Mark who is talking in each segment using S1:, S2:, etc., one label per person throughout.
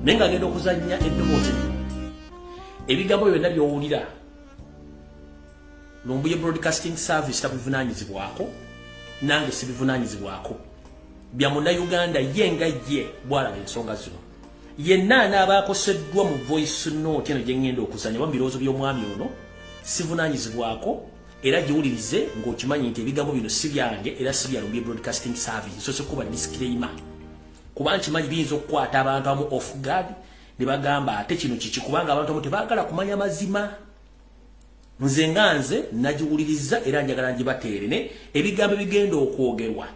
S1: nenga agenda okuzannya eddoboozi ebigambo byonna by'owulira Lumbuye Broadcasting Service tabivunaanyizibwako nange sibivunaanyizibwako bya munnayuganda yenga ye bwalaba ensonga zino yenna anaabakoseddwa mu voice note eno gye ngenda okuzannya oba mu birowoozo by'omwami ono sivunaanyizibwako era giwulirize ng'okimanyi nti ebigambo bino si byange era si bya Lumbuye Broadcasting Service nsoose kuba disclaimer kuba nkimanyi biyinza okukwata abantu amu off guard ne bagamba ate kino kiki kubanga abantu amu tebaagala kumanya mazima nze nganze nagiwuliriza era njagala ngibateerene ebigambo bigenda okwogerwa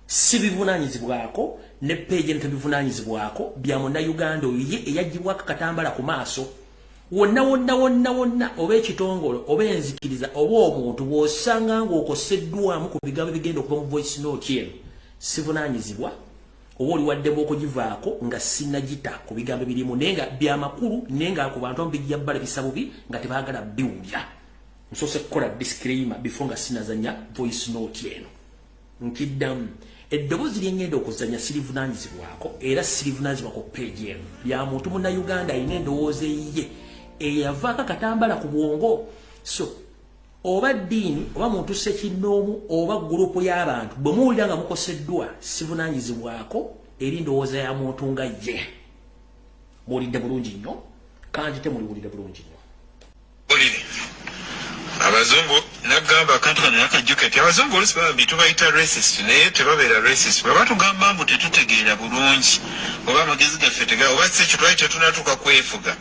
S1: si bivunaanyizibwako ne page eno tebivunaanyizibwako bya munnayuganda oyo ye eyagibwako katambala ku maaso wonna oba ekitongole oba enzikiriza oba omuntu bw'osanga ng'okoseddwamu ku bigambo bigenda okuba mu voice note eno sivunaanyizibwa oba oli waddemu okugivaako nga sinnagita ku bigambo birimu naye nga byamakulu naye nga ku bantu ambijja bbala bisa bubi nga tebaagala biwulira nsoose kukola disclaimer before nga sinazanya voice note eno nkiddamu eddoboozi lyengenda okuzanya sirivunaanyizibwako era sirivunaanyizibwako page eno bya muntu munnayuganda alina endowooza eyiye eyavaako akatambala ku bwongo so oba ddiini oba muntu ssekinnoomu oba gurupu y'abantu bwe muwulira nga mukoseddwa sivunaanyizibwako eri ndowooza ya muntu nga ye muwulidde bulungi nnyo kandi temuliwulidde bulungi nnyo
S2: abazungu nagamba akantu kano nakajjuke nti abazungu olusi bambi tubayita racist naye tebabeera racist bwe batugamba mbu tetutegeera bulungi oba amagezi gaffe oba si ekyo twali tetunatuuka kwefuga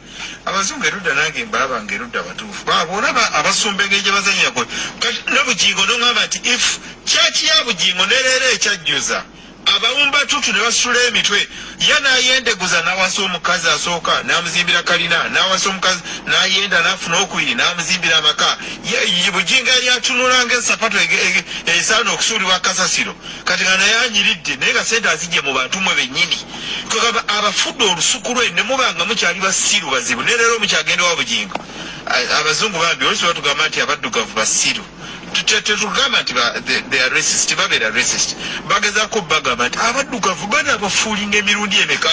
S2: abazungu erudda nange mbalabanga erudda batuufu olaba abasumbeege gye bazanyako kati n'obugingo noŋŋamba nti if kyaki ya bugingo nereera ekyajjuza abawumba tutu ne basula emitwe ye n'ayendeguza n'awasa omukazi asooka n'amuzimbira kalina n'awasa omukazi n'ayenda n'afuna okubiri n'amuzimbira amaka bugingo yali atunula ng'esapatu esaana okusuulibwa kasasiro kati nga naye anyiridde naye nga sente azijje mu bantu mwe bennyini kugamba abafudde olusuku lwe ne mubanga mukyali basiru bazibu ne leero mukyagenda wa bugingo abazungu bambi olisi batugamba nti abaddugavu basiru tetugamba nti they are racist babeera racist bagezaako bagamba nti abaddugavu bana abafuulinga emirundi emeka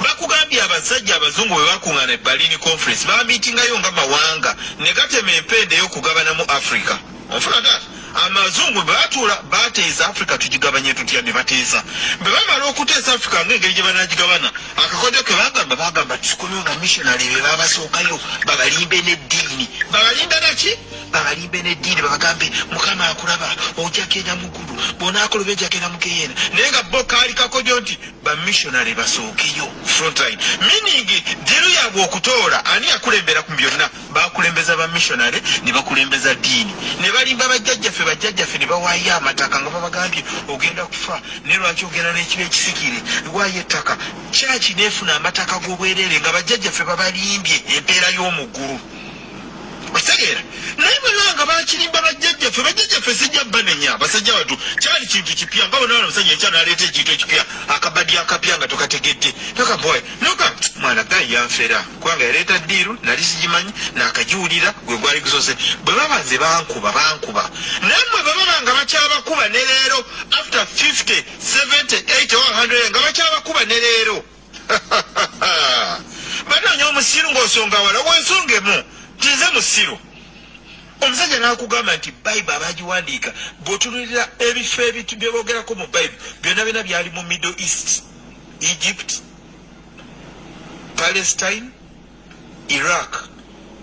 S2: bakugambye abasajja abazungu bwe bakuŋŋaana eberlin conference bamiitingayo nga mawanga ne gatema empenda ey'okugabana mu africa onfulagata amazungu bwe batuula bateesa africa tugigabanye tutya ne bateesa bwe bamala okuteesa africa ng'engeri gye banagigabana akakodyo ke bagamba tusikomyo nga missionary be babasookayo babalimbe n'eddiini babalimbe naki babalimbe n'eddiini babagambe mukama akulaba ojja kenda muggulu bw'onaakoloba ejja kenda mukeyeena naye nga bo kaali kakodyo nti bamissionary basookeyo frontline meaning diru yaabwe okutoola ani yakulembera ku byonna bakulembeza bamissionary ne bakulembeza ddiini ne balimba bajjajjaffe ne bawaayo amataka nga babagambye ogenda kufa ne lwaki ogenda n'ekiba ekisikire waayo ettaka kyaki neefuna amataka g'obwereere nga bajjajjaffe babalimbye empeera y'omuggulu okitegeera naye bwe banga bakirimba bajjajjaffe sijja banenya basajja batu kyali kintu kipya nga bonaona omusajja ekya n'aleeta ekintu ekipya akabadi akapya nga tokategedde tokaboy noka mwana gayi yanfera kubanga yaleeta ddiiru nali sigimanyi n'akagiwulira gwe gwali gusose bwe babanze bankuba naye mmwe bwe babanga bakyabakuba ne leero after 50 70 80 or 100 nga bakyabakuba ne leero banoonya omusiru ng'osonga wala wensongemu tize musiru omusajja n'akugamba nti bayibuli abagiwandiika bw'otunulira ebifo ebitu bye boogerako mu bayibuli byonna byali mu middle east Egypt Palestine Iraq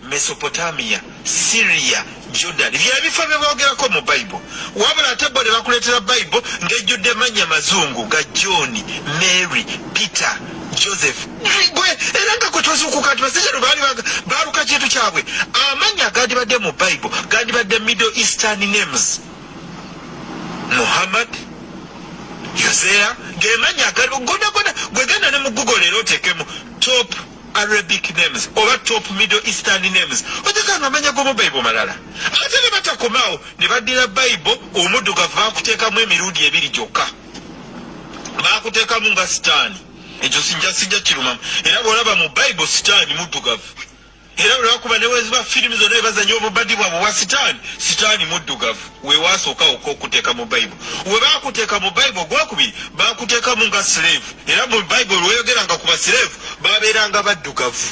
S2: Mesopotamia Syria Jordan byebifo bye boogerako mu bayibuli wabula ate bo ne bakuleetera bayibuli ng'ejjudde mannya mazungu ga John Mary Peter Joseph gwe era nga kwe twazuukuka nti basajja baali baaluka kintu kyabwe amannya gandibadde mu bayibuli gandibadde middle eastern names Muhammad Yosea gemanya gonna gwe genda ne mu Google leero oteekemu top Arabic names oba top middle eastern names otekanga amanya g'omu bayibuli malala ate ne batakomaawo ne baddira bayibuli omuddugavu baakuteekamu emirundi ebiri gyokka baakuteekamu nga sitaani ekyo sijja kirumamu era bw'olaba mu bayibuli sitaani muddugavu era lwakuba ne weziba firimu zonna ebazanya obubadi bwabwe bwa sitaani muddugavu wewasooka okuteeka mu bayibuli we baakuteeka mu bayibuli gwakubiri baakuteekamu nga slave era mu bayibuli weyogeranga ku baslave baabeeranga baddugavu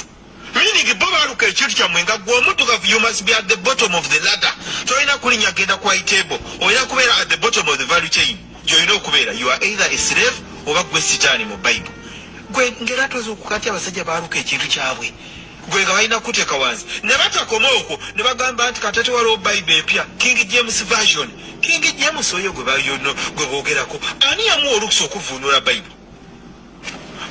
S2: meaning bo baaluka ekintu kyammwe nga gwe omuddugavu you must be at the bottom of the ladder tolina kulinnya genda ku table olina kubeera at the bottom of the value chain gyolina okubeera you are either a slave oba gwe sitaani mu bayibuli gwe ngera toza okukatya abasajja baaluka ekintu kyabwe gwe nga balina kuteeka wansi ne batakoma okwo ne bagamba nti katate waliwo bayibuli empya King James version King James oyo gwe boogerako ani yamuwa olukusa okuvuunula bayibuli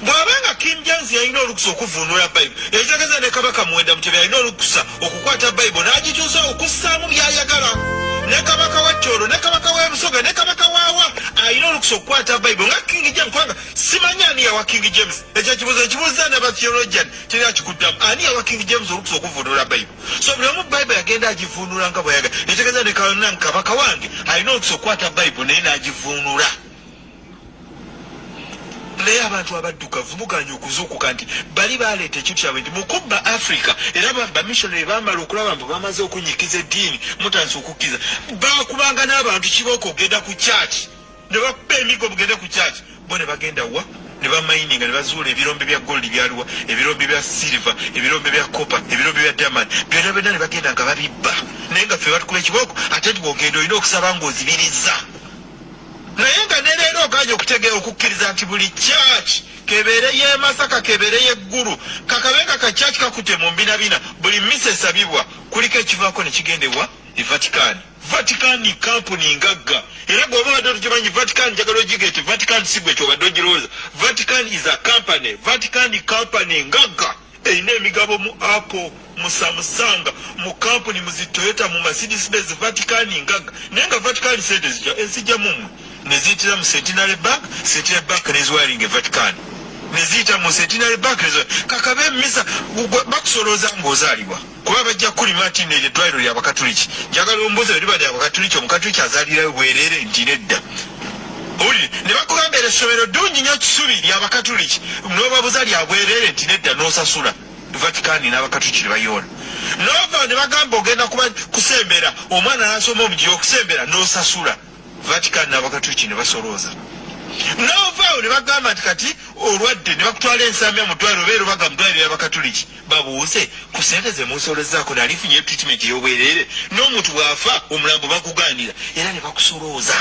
S2: bw'abanga King James yalina olukusa okuvuunula bayibuli ekitegeeza ne kabaka Muwenda Mutebi yalina olukusa okukwata bayibuli n'agikyusa okussaamu by'ayagala ne kabaka wa Kyolo ne kabaka wa Busoga ne kabaka waawa alina olukusa okukwata bayibuli nga King James kubanga simanyi ani yawa King James ekyo kibuuza n'abatheologian teri akikuddamu ani yawa King James olukusa okuvuunula bayibuli so buli omu bayibuli yagenda agivuunula nga bw'ayagala ekitegeeza ne kabaka wange alina olukusa okukwata bayibuli naye n'agivuunula naye abantu abaddugavu muganye okuzuukuka nti bali baleeta ekintu kyabwe nti mukubba Africa era bamissionary bamala okulaba mbu bamaze okunyikiza eddiini mutandise okukkiriza bakubanga n'abantu kibooko ogenda ku church ne bakuba emigo bugende ku church bo ne bagenda wa ne bamayininga ne bazuula ebirombe bya gold byaliwa ebirombe bya silver ebirombe bya copper ebirombe bya diamond byonna byonna ne bagenda nga babibba naye nga ffe batukuba ekibooko ate nti bwogenda olina okusaba ng'ozibiriza naye nga ne leero oganye okutegeera okukkiriza nti buli church kebeere ye Masaka kebeere ye Ggulu kakabenga ka church kakute mu mbinabina buli misa esabibwa kuliko ekivaako ne kigendewa e Vatican company ngagga era bw'oba wadde tukimanyi Vatican njagala ogigete Vatican si gwe kyobadde ogirowooza Vatican is a company Vatican company ngagga erina emigabo mu Apple mu Samsung mu company mu Toyota mu Mercedes Benz Vatican ngagga naye nga Vatican sente ezijja mumwe neziyitira mu Centenary Bank neziwalinga Vatican neziyita mu Centenary Bank kakabe emisa bakusolooza ng'ozaalibwa kuba bajja kulima nti eddwaliro ly'Abakatuliki njagala ombuuza bwe liba ly'Abakatuliki omukatuliki azaalirayo bwereere nti nedda owulire ne bakugamba essomero ddungi nnyo kisubi ly'Abakatuliki n'obabuza lya bwereere nti nedda n'osasula Vatican n'Abakatuliki ne bayoona n'ova ne bagamba ogenda kusembera omwana n'asoma omugiri okusembera n'osasula Vatican n'Abakatuliki ne basolooza n'ovaawo ne bagamba nti kati olwadde ne bakutwala ensambya mu ddwaliro obeera obaga mu ddwaliro ly'Abakatuliki babuuze ku ssente ze munsolozaako nalifunye treatment ey'obwereere n'omuntu bw'afa omulambo bakugaanira era ne bakusolooza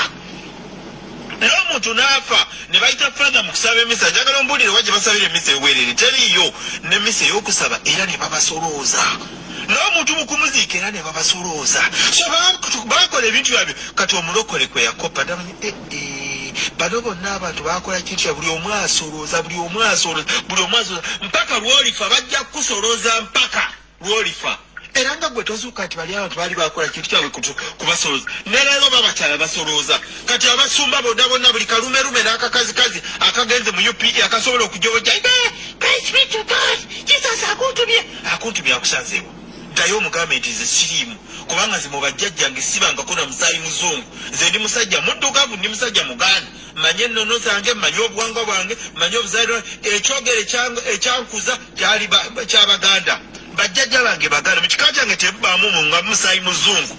S2: n'omuntu n'afa ne bayita fada mu kusaba emisa njagala ombuulire wajja basabira emisa ey'obwereere teriiyo n'emmisa ey'okusaba era ne babasolooza n'omuntu mu kumuziika era ne babasolooza so bakola ebintu byabyo kati omulokole kwe yakopa damanyi bano bonna abantu bakola kintu kya buli omu asolooza mpaka lwolifa bajja kukusolooza mpaka lwolifa era nga gwe tozuuka nti bali abantu baali bakola kintu kyabwe kubasolooza ne leero babakyala basolooza kati abasumba bonna buli kalumerume n'akakazikazi akagenze mu UPE akasobola okujoboja Jesus akuntumye akusanzeewo ddayo omugambe nti ze siriimu kubanga nze mu bajjajjange sibangako na musaayi muzungu nze ndi musajja muddugavu ndi musajja muganda manye ennono zange manye obuwangwa bwange manye obuzaaliranwa ekyogero ekyankuza kyali kyabaganda bajjajja bange baganda mu kika kyange tebubaamu nga musaayi muzungu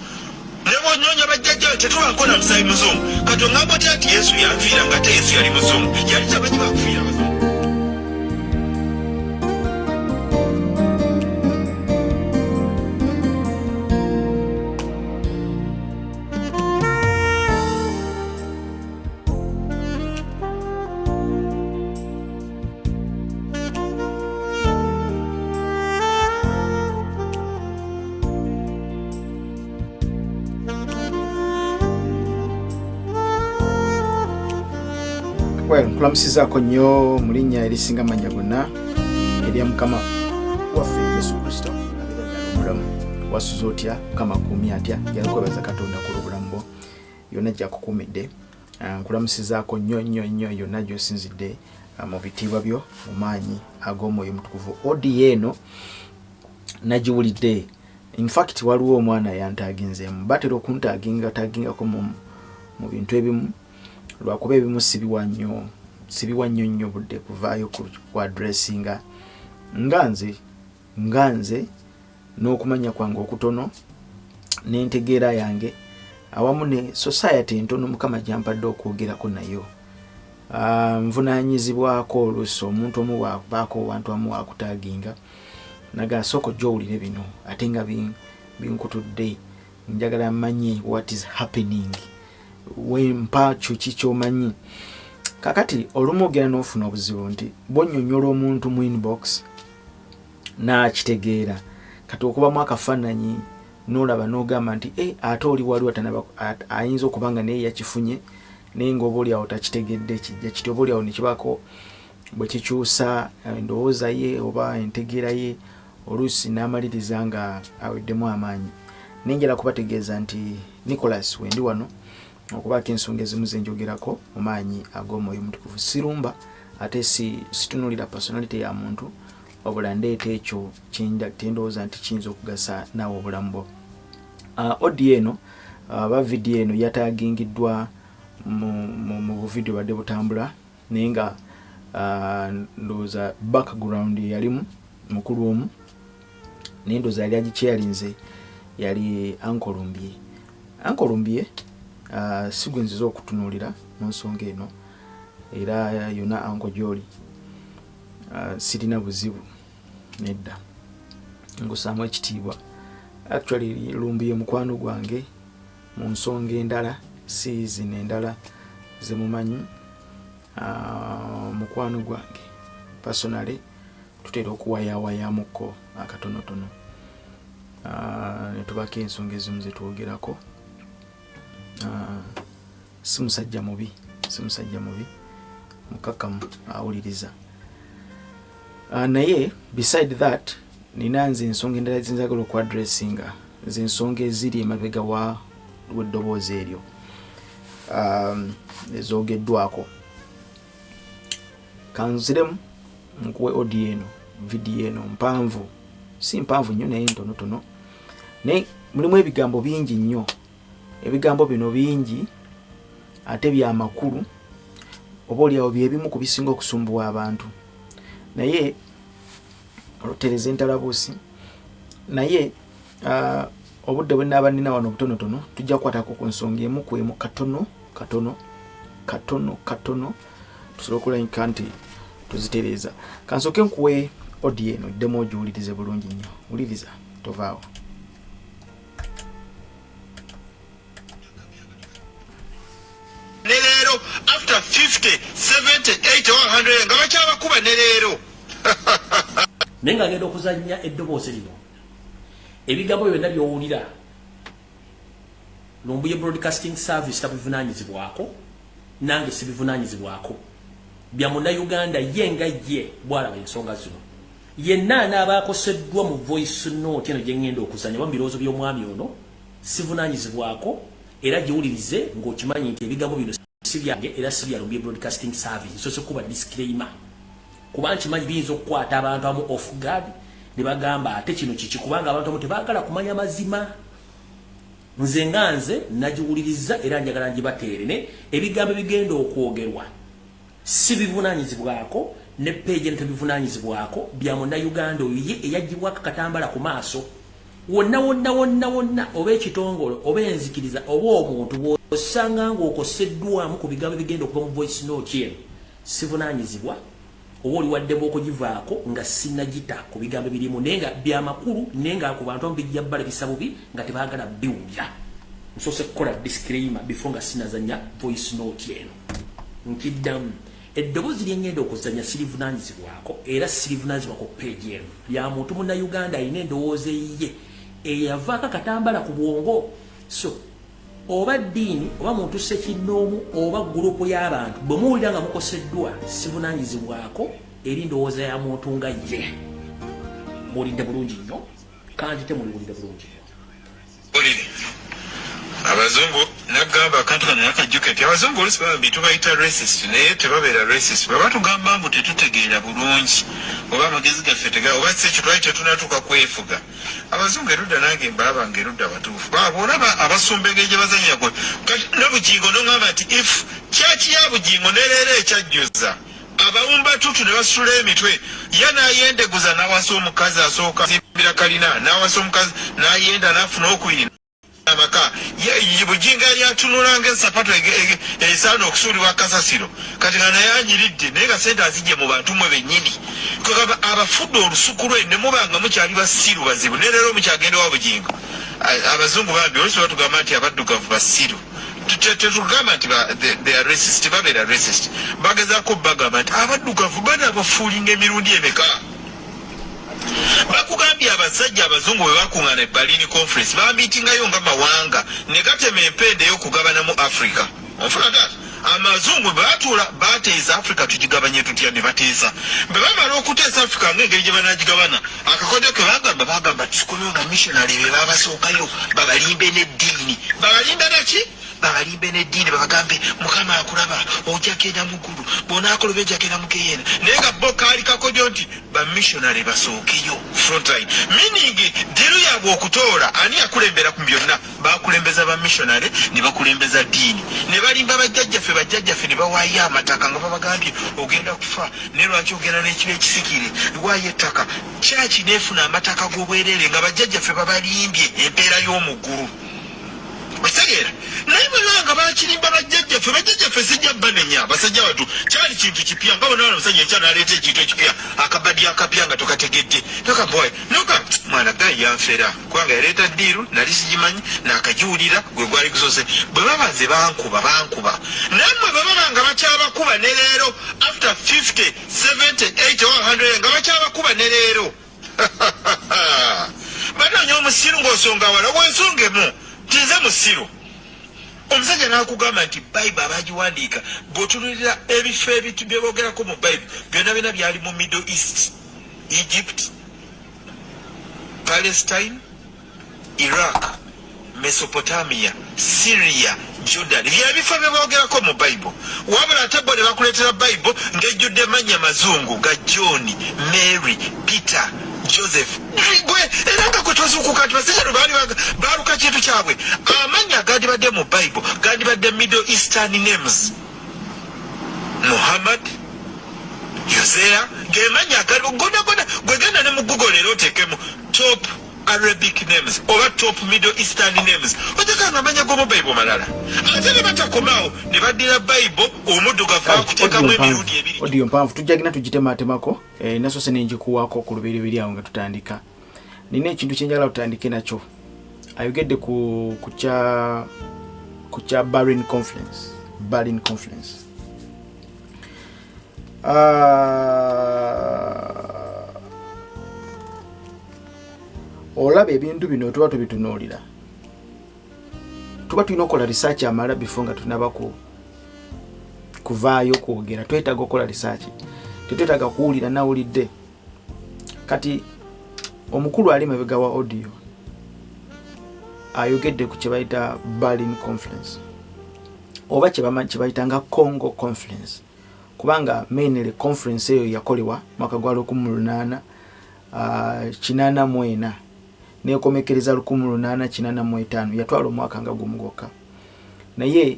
S2: ne bw'onyoonya bajjajja tetubako na musaayi muzungu kati ongamba otya nti Yesu yanfiira nga te Yesu yali muzungu yali kyabanyi bakufiira abazungu.
S3: Nkulamusizaako nnyo mu linnya erisinga amannya gonna erya Mukama waffe Yesu Kristo omulamu wasuza otya Mukama akuumye atya yakwebaza Katonda ku lw'obulamu bwo yonna gyakukuumidde nkulamusizaako nnyo yonna gy'osinzidde mu bitiibwa byo mu maanyi ag'omwoyo mutukuvu odi eno nagiwulidde in fact waliwo omwana yantaaginzeemu batera okuntagingako mu bintu ebimu lwakuba ebimu sibiwa nnyo budde kuvaayo ku addressinga nga nze n'okumanya kwange okutono n'entegeera yange awamu ne society entono Mukama gyampadde okwogerako nayo. Nvunaanyizibwako oluusi omuntu omu wabaako wantu amu wakutaaginga naga soko jowulire bino ate nga binkutudde njagala mmanyi what is happening wempa chuki kyomanyi. Kakati olumu ogera n'ofuna obuzibu nti bw'onnyonnyola omuntu mu inbox n'akitegeera kati okubamu akafaananyi n'olaba n'ogamba nti ate oli waliwo ayinza okuba nga naye yakifunye naye ng'oba oli awo takitegedde kijja kiti oba oli awo ne kibako bwe kikyusa endowooza ye oba entegeera ye oluusi n'amaliriza nga aweddemu amaanyi. Nenjala kubategeeza nti Nicholas wendi wano okubaako ensonga ezimu ze njogerako mu maanyi ag'omwoyo omutukuvu. Sirumba ate situnulira personality ya muntu wabula ndeeta ekyo kyendowooza nti kiyinza okugasa naawe obulamu bwo. Audio eno ba video eno yatagingiddwa mu video badde butambula naye nga ndowooza background yalimu mukulu omu naye ndowooza yali agikyalinze yali Uncle Lumbuye sigwe nziza okutunuulira mu nsonga eno era yona Uncle gy'oli sirina buzibu nedda ngusaamu ekitiibwa. Actually Lumbuye mukwano gwange mu nsonga endala si zino endala ze mumanyi. Mukwano gwange personally tutera okuwayawayamuko akatonotono ne tubako ensonga ezimu ze twogerako. Si musajja mubi mukakamu awuliriza. Naye beside that nina nze ensonga endala zinjagala okwadressinga ze ensonga eziri emabega w'eddoboozi eryo ezoogeddwako. Kanziremu nkuwe audio eno video eno mpanvu si mpanvu nnyo naye ntonotono naye mulimu ebigambo bingi nnyo. Ebigambo bino bingi ate bya makulu oba oliawo byebimu ku bisinga okusumbuwa abantu naye olutereza entalabuusi naye obudde bwe nnaaba nnina wano obutonotono tujja kukwatako ku nsonga emu ku emu katono tusobola okulabika nti tuzitereeza. Kansooke nkuwe audio eno ddemu ogiwulirize bulungi nnyo. Wuliriza tovaawo.
S2: Ne leero after 50, 70, 80 or 100 nga bakyabakuba ne leero.
S1: Naye nga ngenda okuzannya eddoboozi lino ebigambo byonna by'owulira Lumbuye Broadcasting Service tabivunaanyizibwako nange sibivunaanyizibwako bya munnayuganda ye nga ye bw'alaba ensonga zino yenna anaabakoseddwa mu voice note eno gye ngenda okuzannya oba mu birowoozo by'omwami ono sivunaanyizibwako era giwulirize ng'okimanyi nti ebigambo bino si byange era si bya Lumbuye Broadcasting Service nsoose kuba disclaimer kuba nkimanyi biyinza okukwata abantu amu off guard ne bagamba ate kino kiki kubanga abantu amu tebaagala kumanya mazima. Nze nga nze nagiwuliriza era njagala ngibateere ne ebigambo bigenda okwogerwa si bivunaanyizibwako ne page tebivunaanyizibwako bya munnayuganda oyo ye eyagibwako katambala ku maaso wonna oba ekitongole oba enzikiriza oba omuntu bw'osanga ng'okoseddwamu ku bigambo bigenda okuba mu voice note eno sivunaanyizibwa oba oli waddemu okugivaako nga sinagita ku bigambo birimu naye nga byamakulu naye nga ku bantu bijja bbala bisa bubi nga tebaagala biwulya. Nsoose kukola disclaimer before nga sinazanya voice note eno. Nkiddamu eddoboozi lye ngenda okuzanya sirivunaanyizibwako era sirivunaanyizibwako page eno ya muntu munnayuganda alina endowooza eyiye eyavaako akatambala ku bwongo. So oba ddiini oba muntu ssekinnoomu oba gurupu y'abantu bwe muwulira nga mukoseddwa sivunaanyizibwako eri ndowooza ya muntu nga ye. Muwulidde bulungi nnyo kandi temuliwulidde bulungi nnyo.
S2: Abazungu nagamba akantu kano yakajjuka nti abazungu oluusi baba tubayita racist naye tebabeera racist bwe batugamba mbu tetutegeera bulungi oba amagezi gaffe oba si ekyo twali tetunatuuka kwefuga. Abazungu erudda nange mbaabanga erudda batuufu boolaba abasumbeege gye bazanya gwe kati n'obugingo n'oŋŋamba nti if kyaki ya bugingo nereero ekyajjuza abawumba tutu ne basula emitwe ye n'ayendeguza n'awasa omukazi asooka bila kalina nawasa omukazi nayenda nafuna okuyina amaka ye bujinga ya tunulanga sapato esano okusulibwa kasasiro kati nga naye anyiridde naye nga sente azijje mu bantu mwe bennyini kwegamba abafudde olusuku lwe ne mubanga mukyali basiru bazibu ne leero mukyagenda wa bujinga abazungu bambi olusi batugamba nti abaddugavu basiru tetugamba nti they are racist babeera racist bagezaako bagamba nti abaddugavu bana abafuulinga emirundi emeka bakugambye abasajja abazungu bwe bakuŋŋaana ebalini conference bamiitingayo nga mawanga ne gatema empenda ey'okugabana mu africa onfuna taata amazungu bwe batuula bateesa africa tugigabanye tutya ne bateesa bwe bamala okuteesa africa ng'engeri gye banagigabana akakodyo ke bagamba tukolewo nga missionary be babasookayo babalimbe n'eddiini babalimbe naki babalimbe n'eddiini babagambe mukama akulaba ojja kenda mu ggulu bw'onaakoleba ejja kenda mu geyeena naye nga bo kaali kakodyo nti bamissionary basookeyo frontline meaning ddiru yaabwe okutoola ani yakulembera ku byonna bakulembeza bamissionary ne bakulembeza ddiini ne balimba bajjajjaffe ne bawaayo amataka nga babagambye ogenda kufa ne lwaki ogenda n'ekiba ekisikire lwayo ettaka kyaki neefuna amataka g'obwereere nga bajjajjaffe babalimbye empeera y'omu ggulu otegeera naye bwebanga bakirimba bajjajjaffe sijja banenya basajja batu kyali kintu kipya nga bonaona omusajja ekya naleeta ekintu ekipya akabadi akapya nga tokategedde tokaboy noka mwana gayi yanfera kubanga yaleeta ddiiru nali sigimanyi nakagiwulira gwe gwali gusose bwe babaze bankuba nammwe bwe babanga bakyabakuba ne leero after 50 70 80 or 100 nga bakyabakuba ne leero banoonya omusiru ng'osonga wala bwensongemu tize musiru omusajja n'akugamba nti bayibu abagiwandiika bw'otunulira ebifo ebitu bye boogerako mu bayibu byonna byali mu middle east Egypt Palestine Iraq Mesopotamia Syria Jordan byebifo bye boogerako mu bayibu wabula ate bo ne bakuleetera bayibu ng'ejjudde mannya mazungu ga John Mary Peter Joseph gwe era nga kwetuzuukuka nti basajja baali baaluka kintu kyabwe amannya gandibadde mu Bible gandibadde Middle Eastern names Muhammad Yosea gemanya gonna gwegenda ne mu Google leero oteekemu top Arabic names oba top Middle Eastern names otekanga amanya g'omu Bible malala ate ne batakomaawo ne baddira Bible omuddugavu akuteekamu emirundi ebiri
S3: audio mpanvu tujjagina tugitematemako naso se nenjikuwaako ku lubereberye awo nga tutandika nina ekintu kyenjagala tutandike nakyo ayogedde ku kya Berlin conference olaba ebintu bino tuba tubitunuulira tuba tulina okukola research amala before nga tunaba kuvaayo kwogera twetaaga okukola research tetwetaaga kuwulira nawulidde kati omukulu ali mabega wa audio ayogedde ku kye bayita Berlin conference oba kye bayita nga Congo conference kubanga mainly conference eyo yakolebwa mwaka gwa 1884 nekomekereza 1885 yatwala omwaka nga gumugoka naye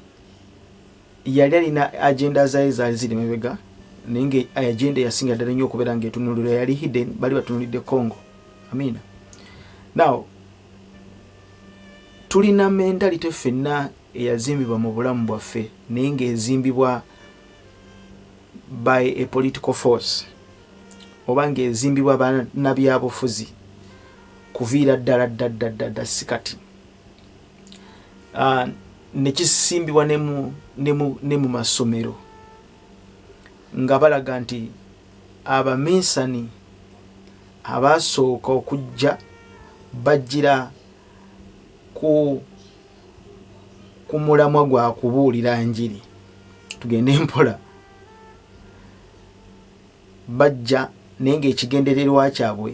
S3: yali alina agenda zaali zaali ziri mabega naye agenda yasinga ddala nnyo okubeera ng'etunulira yali hidden bali batunulidde Congo amina now tulina mentality ffenna eyazimbibwa mu bulamu bwaffe naye ng'ezimbibwa by a political force oba ng'ezimbibwa bannabyabufuzi kuviira ddala sikati nekisimbibwa ne mu masomero nga balaga nti abaminsani abasooka okujja bajjira ku mulamwa gwa kubuulira njiri tugende mpola bajja naye ng'ekigendererwa kyabwe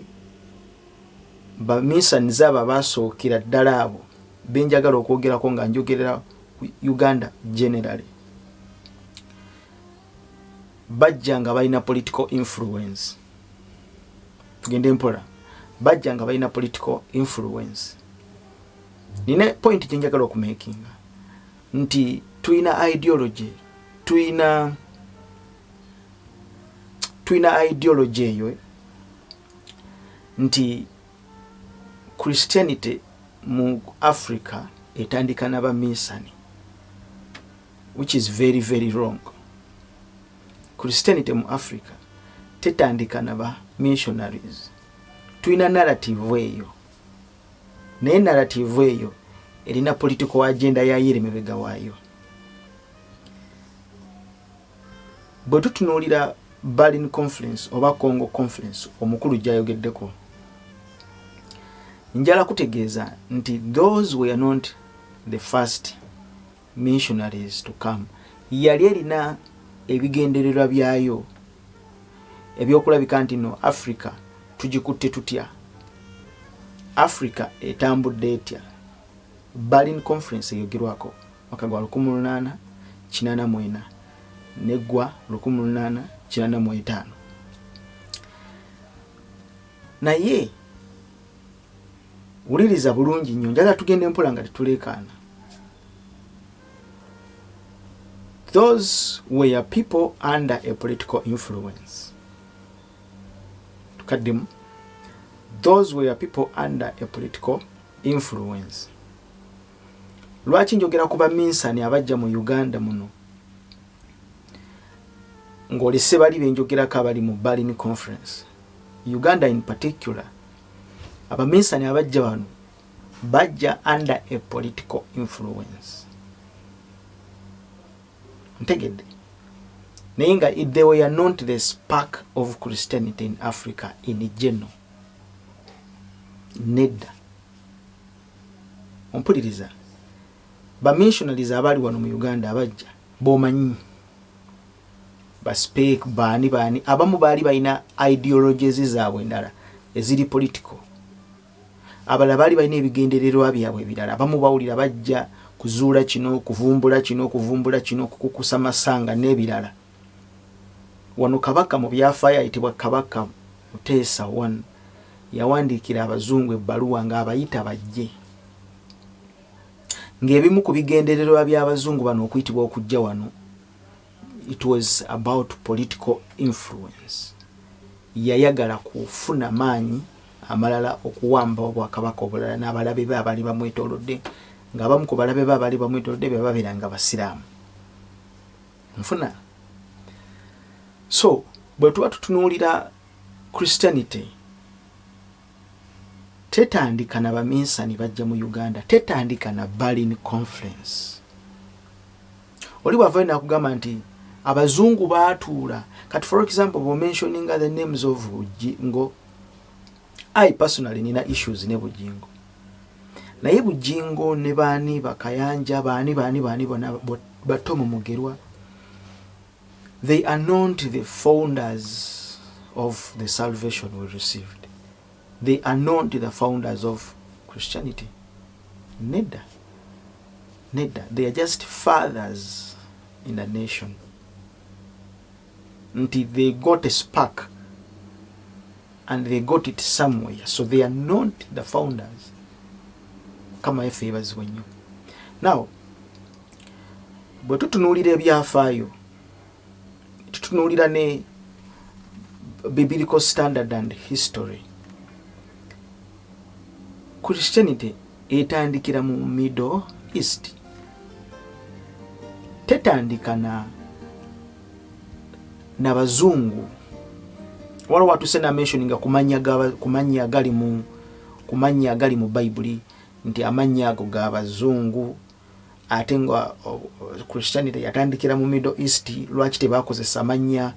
S3: baminsani zaabo basookera ddala abo benjagala okwogerako nga njogerera Uganda generally bajja nga balina political influence tugende mpola bajja nga balina political influence nina point kyenjagala okumakinga nti tulina ideology tulina ideology eyo nti Christianity mu Africa etandika na ba misani, which is very very wrong. Christianity mu Africa tetandika na ba missionaries. Tuina narrative eyo. Ne narrative eyo erina political agenda ya yiri mebega wayo. Bwe tutunuulira Berlin Conference oba Congo Conference omukulu jayogeddeko, njala kutegeeza nti those were not the first missionaries to come. Yali erina ebigendererwa byayo ebyokulabika nti no Africa tugikutte tutya, Africa etambudde etya. Berlin Conference eyogerwako mwaka gwa 1884 negwa 1885. Naye wuliriza bulungi nnyo, njala tugende mpola nga tetuleekaana. Those were people under a political influence. Tukaddemu. Those were people under a political influence. Lwaki njogera kuba minsani abajja mu Uganda muno ng'olese bali benjogerako abali mu Berlin Conference, Uganda in particular, abaminsani abajja wano bajja under a political influence. Ntegedde. Naye nga they were not the spark of Christianity in Africa in general. Nedda. Ompuliriza. Ba missionaries abali wano mu Uganda abajja bomanyi baspeak bani abamu bali balina ideologies zaabwe endala eziri political, abala bali balina ebigendererwa byabwe ebirala. Abamu bawulira bajja kuzuula kino, kuvumbula kino, kukukusa masanga n'ebirala. Wano kabaka mu byafaayo ayitibwa Kabaka Muteesa I yawandiikira abazungu ebbaluwa ng'abayita bajje, ng'ebimu ku bigendererwa by'abazungu bano okuyitibwa okujja wano, it was about political influence. Yayagala kufuna maanyi amalala okuwamba obwakabaka obulala n'abalabe be abali bamwetoolodde, ng'abamu ku balabe be abali bamwetoolodde be babeeranga basiraamu. Nfuna. So bwe tuba tutunuulira Christianity tetandika na baminsani bajja mu Uganda, tetandika na Berlin Conference. Oli bw'avayo nakugamba nti abazungu baatuula, kati for example bo mentioning the names of Bujingo, I personally nina issues ne Bujingo. Naye Bujingo ne baani Bakayanja baani batomo Mugerwa, they are not the founders of the salvation we received. They are not the founders of Christianity. Neither. They are just fathers in the nation. Until they got a spark and they got it somewhere. So they are not the founders. Kama favors when you. Now, but tutunuulira ebyafaayo, tutunuulira ne biblical standard and history. Christianity etandikira mu Middle East. Tetandika na bazungu. Wala watu sena mentioning kumanya agali mu Bible nti amanya ago ga bazungu, ate nga Christianity yatandikira mu Middle East. Lwaki tebakozesa amanya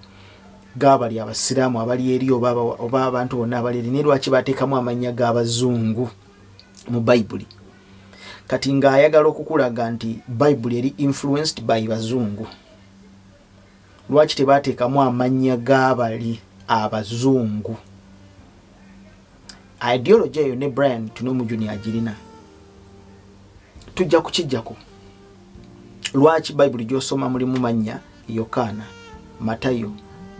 S3: g'abali abasiraamu abali eri oba abantu bonna abali eri, ne lwaki bateekamu amanya g'abazungu mu Bible? Kati nga ayagala okukulaga nti Bible eri influenced by bazungu, lwaki tebateekamu amanya g'abali abazungu? Ideology eyo ne Brian Tunomujuni agirina. Tujja kukijjako. Lwaki Bible gy'osoma mulimu manya Yokaana, Matayo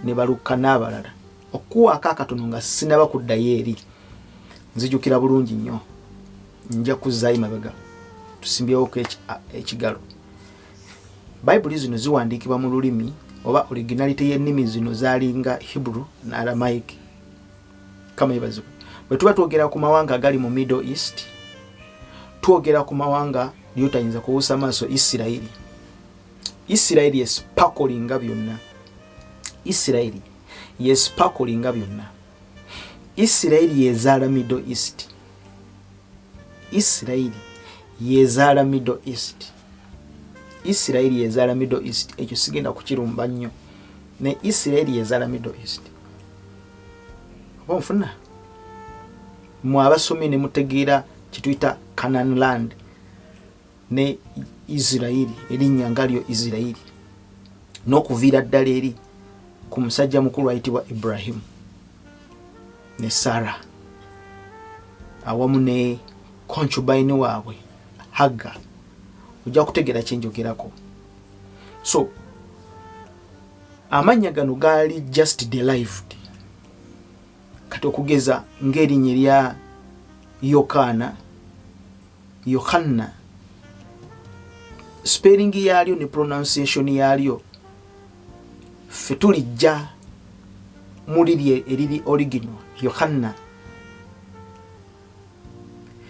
S3: ne Baluka n'abalala. Okuwaako akatono nga sinaba kuddayo eri, nzijukira bulungi nnyo. Nja kuzaayo mabega tusimbyewo ekigalo. Bible zino ziwandiikibwa mu lulimi oba originality y'ennimi zino zaalinga Hebrew na Aramaic kama ebazibwa. bwe tuba twogera ku mawanga agali mu Middle East, twogera ku mawanga lyotayinza kuwusa maaso Isirairi. Isirairi yespakolinga byonna. Isirairi yespakolinga byonna. Isirairi yezaala Middle East. Isirairi yezaala Middle East. Isirairi yezaala Middle East. Ekyo sigenda kukirumba nnyo. Ne Isirairi yezaala Middle East. Bonfuna. Mwabasomi ne mutegeera kituyita Canaan land ne Isirairi erinnya ngalyo Isirairi n'okuviira ddala eri ku musajja mukulu ayitibwa Ibrahim ne Sarah awamu ne concubine waabwe Hagar. Ojja kutegeera kyenjogerako. So amanya gano gaali just derived. Kati okugeza ng'erinnya erya Yohanna, spelling yalyo ne pronunciation yalyo ffe tulijja muliri eriri original Yohanna.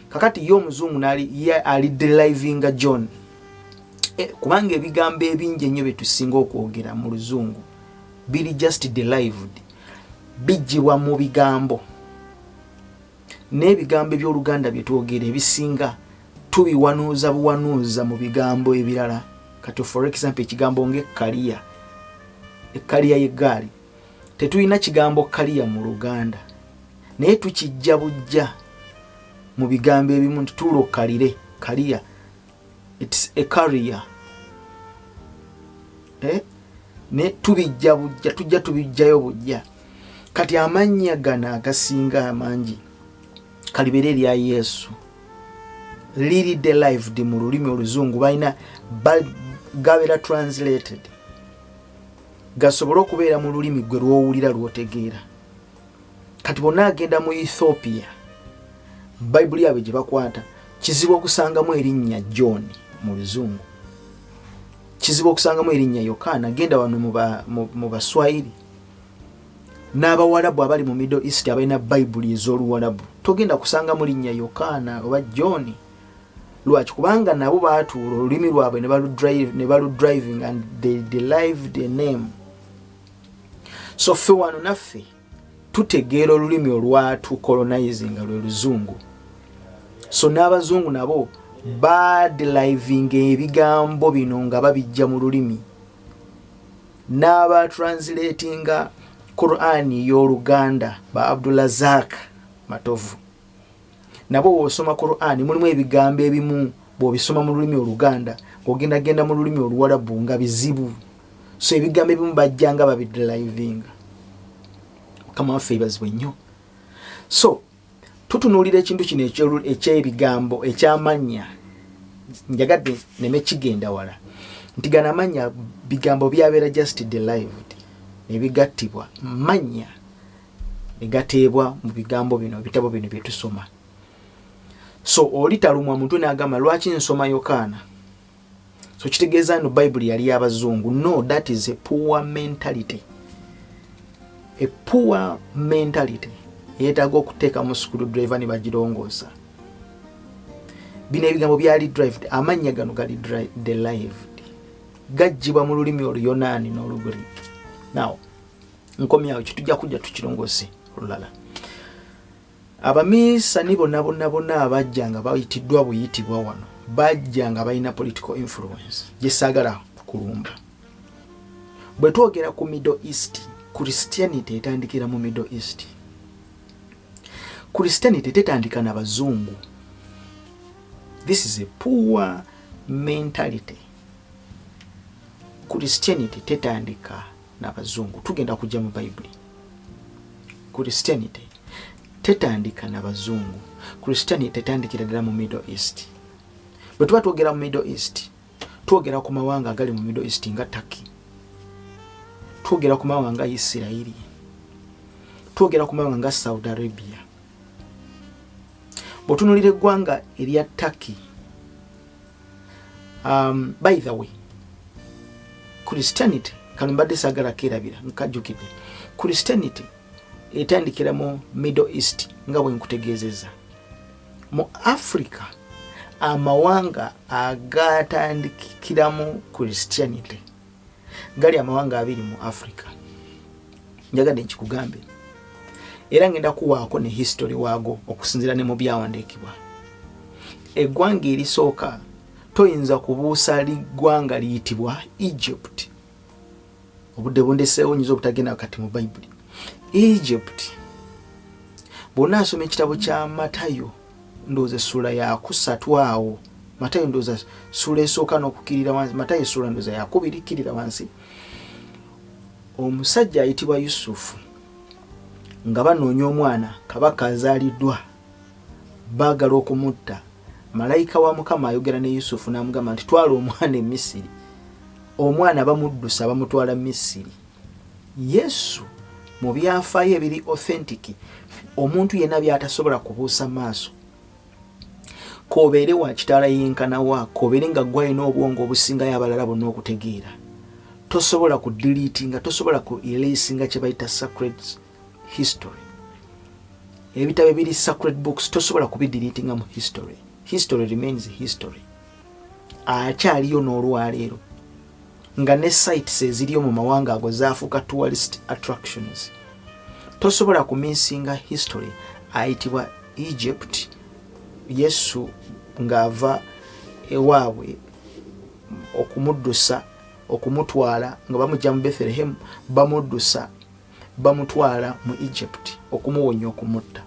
S3: Kakati yo omuzungu nali ali derivinga John. Kubanga ebigambo ebingi ennyo bye tusinga okwogera mu luzungu biri just derived, bijjibwa mu bigambo. N'ebigambo by'Oluganda bye twogera ebisinga tubiwanuuza buwanuuza mu bigambo ebirala. Kati for example ekigambo ng'ekkaliya, ekkaliya y'eggaali, tetulina kigambo kkaliya mu Luganda, naye tukijja bujja mu bigambo ebimu tulokalire kaliya, it's a carrier. Ne tubijja bujja, tujja tubijjayo bujja. Kati amannya gana agasinga amangi kalibere lya Yesu liri derived mu lulimi oluzungu, balina gabera translated gasobole okubeera mu lulimi gwe lwowulira lwotegeera. Kati bonna agenda mu Ethiopia, Bayibuli yaabwe gye bakwata, kizibu okusangamu erinnya John mu luzungu, kizibu okusangamu erinnya Yokaana. Genda wano mu Baswahili n'Abawarabu abali mu Middle East abalina Bayibuli ez'Oluwarabu, togenda kusangamu linnya Yokaana oba John. Lwaki? Kubanga nabo baatuula olulimi lwabwe ne balu driving and they derived a name. So ffe wano naffe tutegeera olulimi olwatu colonizing lwe luzungu. So n'abazungu nabo baderiving ebigambo bino nga babijja mu lulimi, n'aba translatinga Qur'ani y'Oluganda ba Abdulazak Matovu. Nabo wosoma Qur'ani mulimu ebigambo ebimu bw'obisoma mu lulimi Oluganda ng'ogenda mu lulimi Oluwarabu nga bizibu. So ebigambo ebimu bajjanga babiderivinga. Kama waffe ibazibwe nnyo. So tutunuulira ekintu kino eky'ebigambo eky'amannya, njagadde neme kigenda wala nti gana amannya bigambo byabeera just derived nebigattibwa mannya negateebwa mu bigambo bino, bitabo bino bye tusoma. So olitalumwa muntu n'agamba lwaki nsoma Yokaana, so kitegeeza no Bayibuli yali y'Abazungu. No, that is a poor mentality. A poor mentality yeetaaga okuteeka mu screwdriver ne bagirongoosa. Bino ebigambo byali derived, amannya gano gali derived, gajjibwa mu lulimi Oluyonaani n'Olugiriki. Now nkomyawo kitujja kujja tukirongoose olulala. Abaminsani bonna abajja nga bayitiddwa buyitibwa wano bajja nga balina political influence gye saagala kulumba. Bwe twogera ku Middle East, Christianity etandikira mu Middle East. Christianity tetandika na bazungu. This is a poor mentality. Christianity tetandika na bazungu. Tugenda kujja mu Bible. Christianity tetandika na bazungu. Christianity tetandikira ddala mu Middle East. Bwe tuba twogera mu Middle East, twogera ku mawanga agali mu Middle East nga Turkey, twogera ku mawanga nga Isirairi, twogera ku mawanga nga Saudi Arabia. Bw'otunuulira eggwanga erya Turkey, by the way, Christianity kano mbadde saagala kerabira nkajjukidde, Christianity etandikira mu Middle East nga bwe nkutegeezeza. Mu Africa amawanga agatandikira mu Christianity gali amawanga abiri mu Africa. Njagadde nkikugambe era ngenda kuwaako ne history waago okusinzira ne mu byawandiikibwa. Eggwanga erisooka toyinza kubuusa liggwanga liyitibwa Egypt. Obudde bundeseewo nyiza obutagenda wakati mu Bayibuli. Egypt bw'onna asoma ekitabo kya Matayo ndowooza essula ya 3 awo. Matayo ndowooza essula esooka n'okukirira wansi. Matayo essula ndowooza ya 2 kirira wansi. Omusajja ayitibwa Yusufu nga banoonya omwana kabaka azaaliddwa baagala okumutta. Malayika wa Mukama ayogera ne Yusufu n'amugamba nti twala omwana e Misiri. Omwana bamuddusa bamutwala Misiri. Yesu mu byafaayo ebiri authentic omuntu yenna by'atasobola kubuusa maaso koobeere wa kitaala yenkana wa koobeere nga gwalina obwongo obusingayo abalala bonna okutegeera. Tosobola ku deletinga, tosobola ku erasinga kye bayita sacred history. Ebitabo ebiri sacred books tosobola kubideletinga mu history. History remains history. Akyaliyo n'olwaleero nga ne sites eziriyo mu mawanga ago zaafuuka tourist attractions. Tosobola kuminsinga history. Ayitibwa Egypt. Yesu ng'ava ewaabwe okumuddusa okumutwala nga bamujja mu Bethlehem bamuddusa bamutwala mu Egypt okumuwonya okumutta.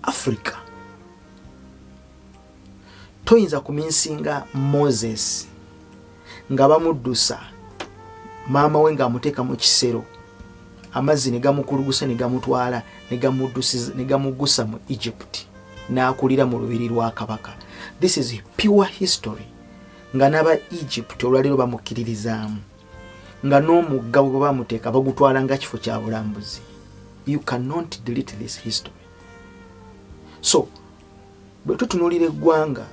S3: Africa toyinza kuminsinga Moses nga bamuddusa maama we ng'amuteeka mu kisero amazzi ne gamukulugusa ne gamutwala ne gamuggusa mu Egypt n'akulira mu lubiri lwa kabaka. This is pure history. Nga n'aba Egypt olwaleero bamukkiririzaamu nga n'omugga bwe bamuteeka bagutwala nga kifo kya bulambuzi. You cannot delete this history. So bwe tutunuulira eggwanga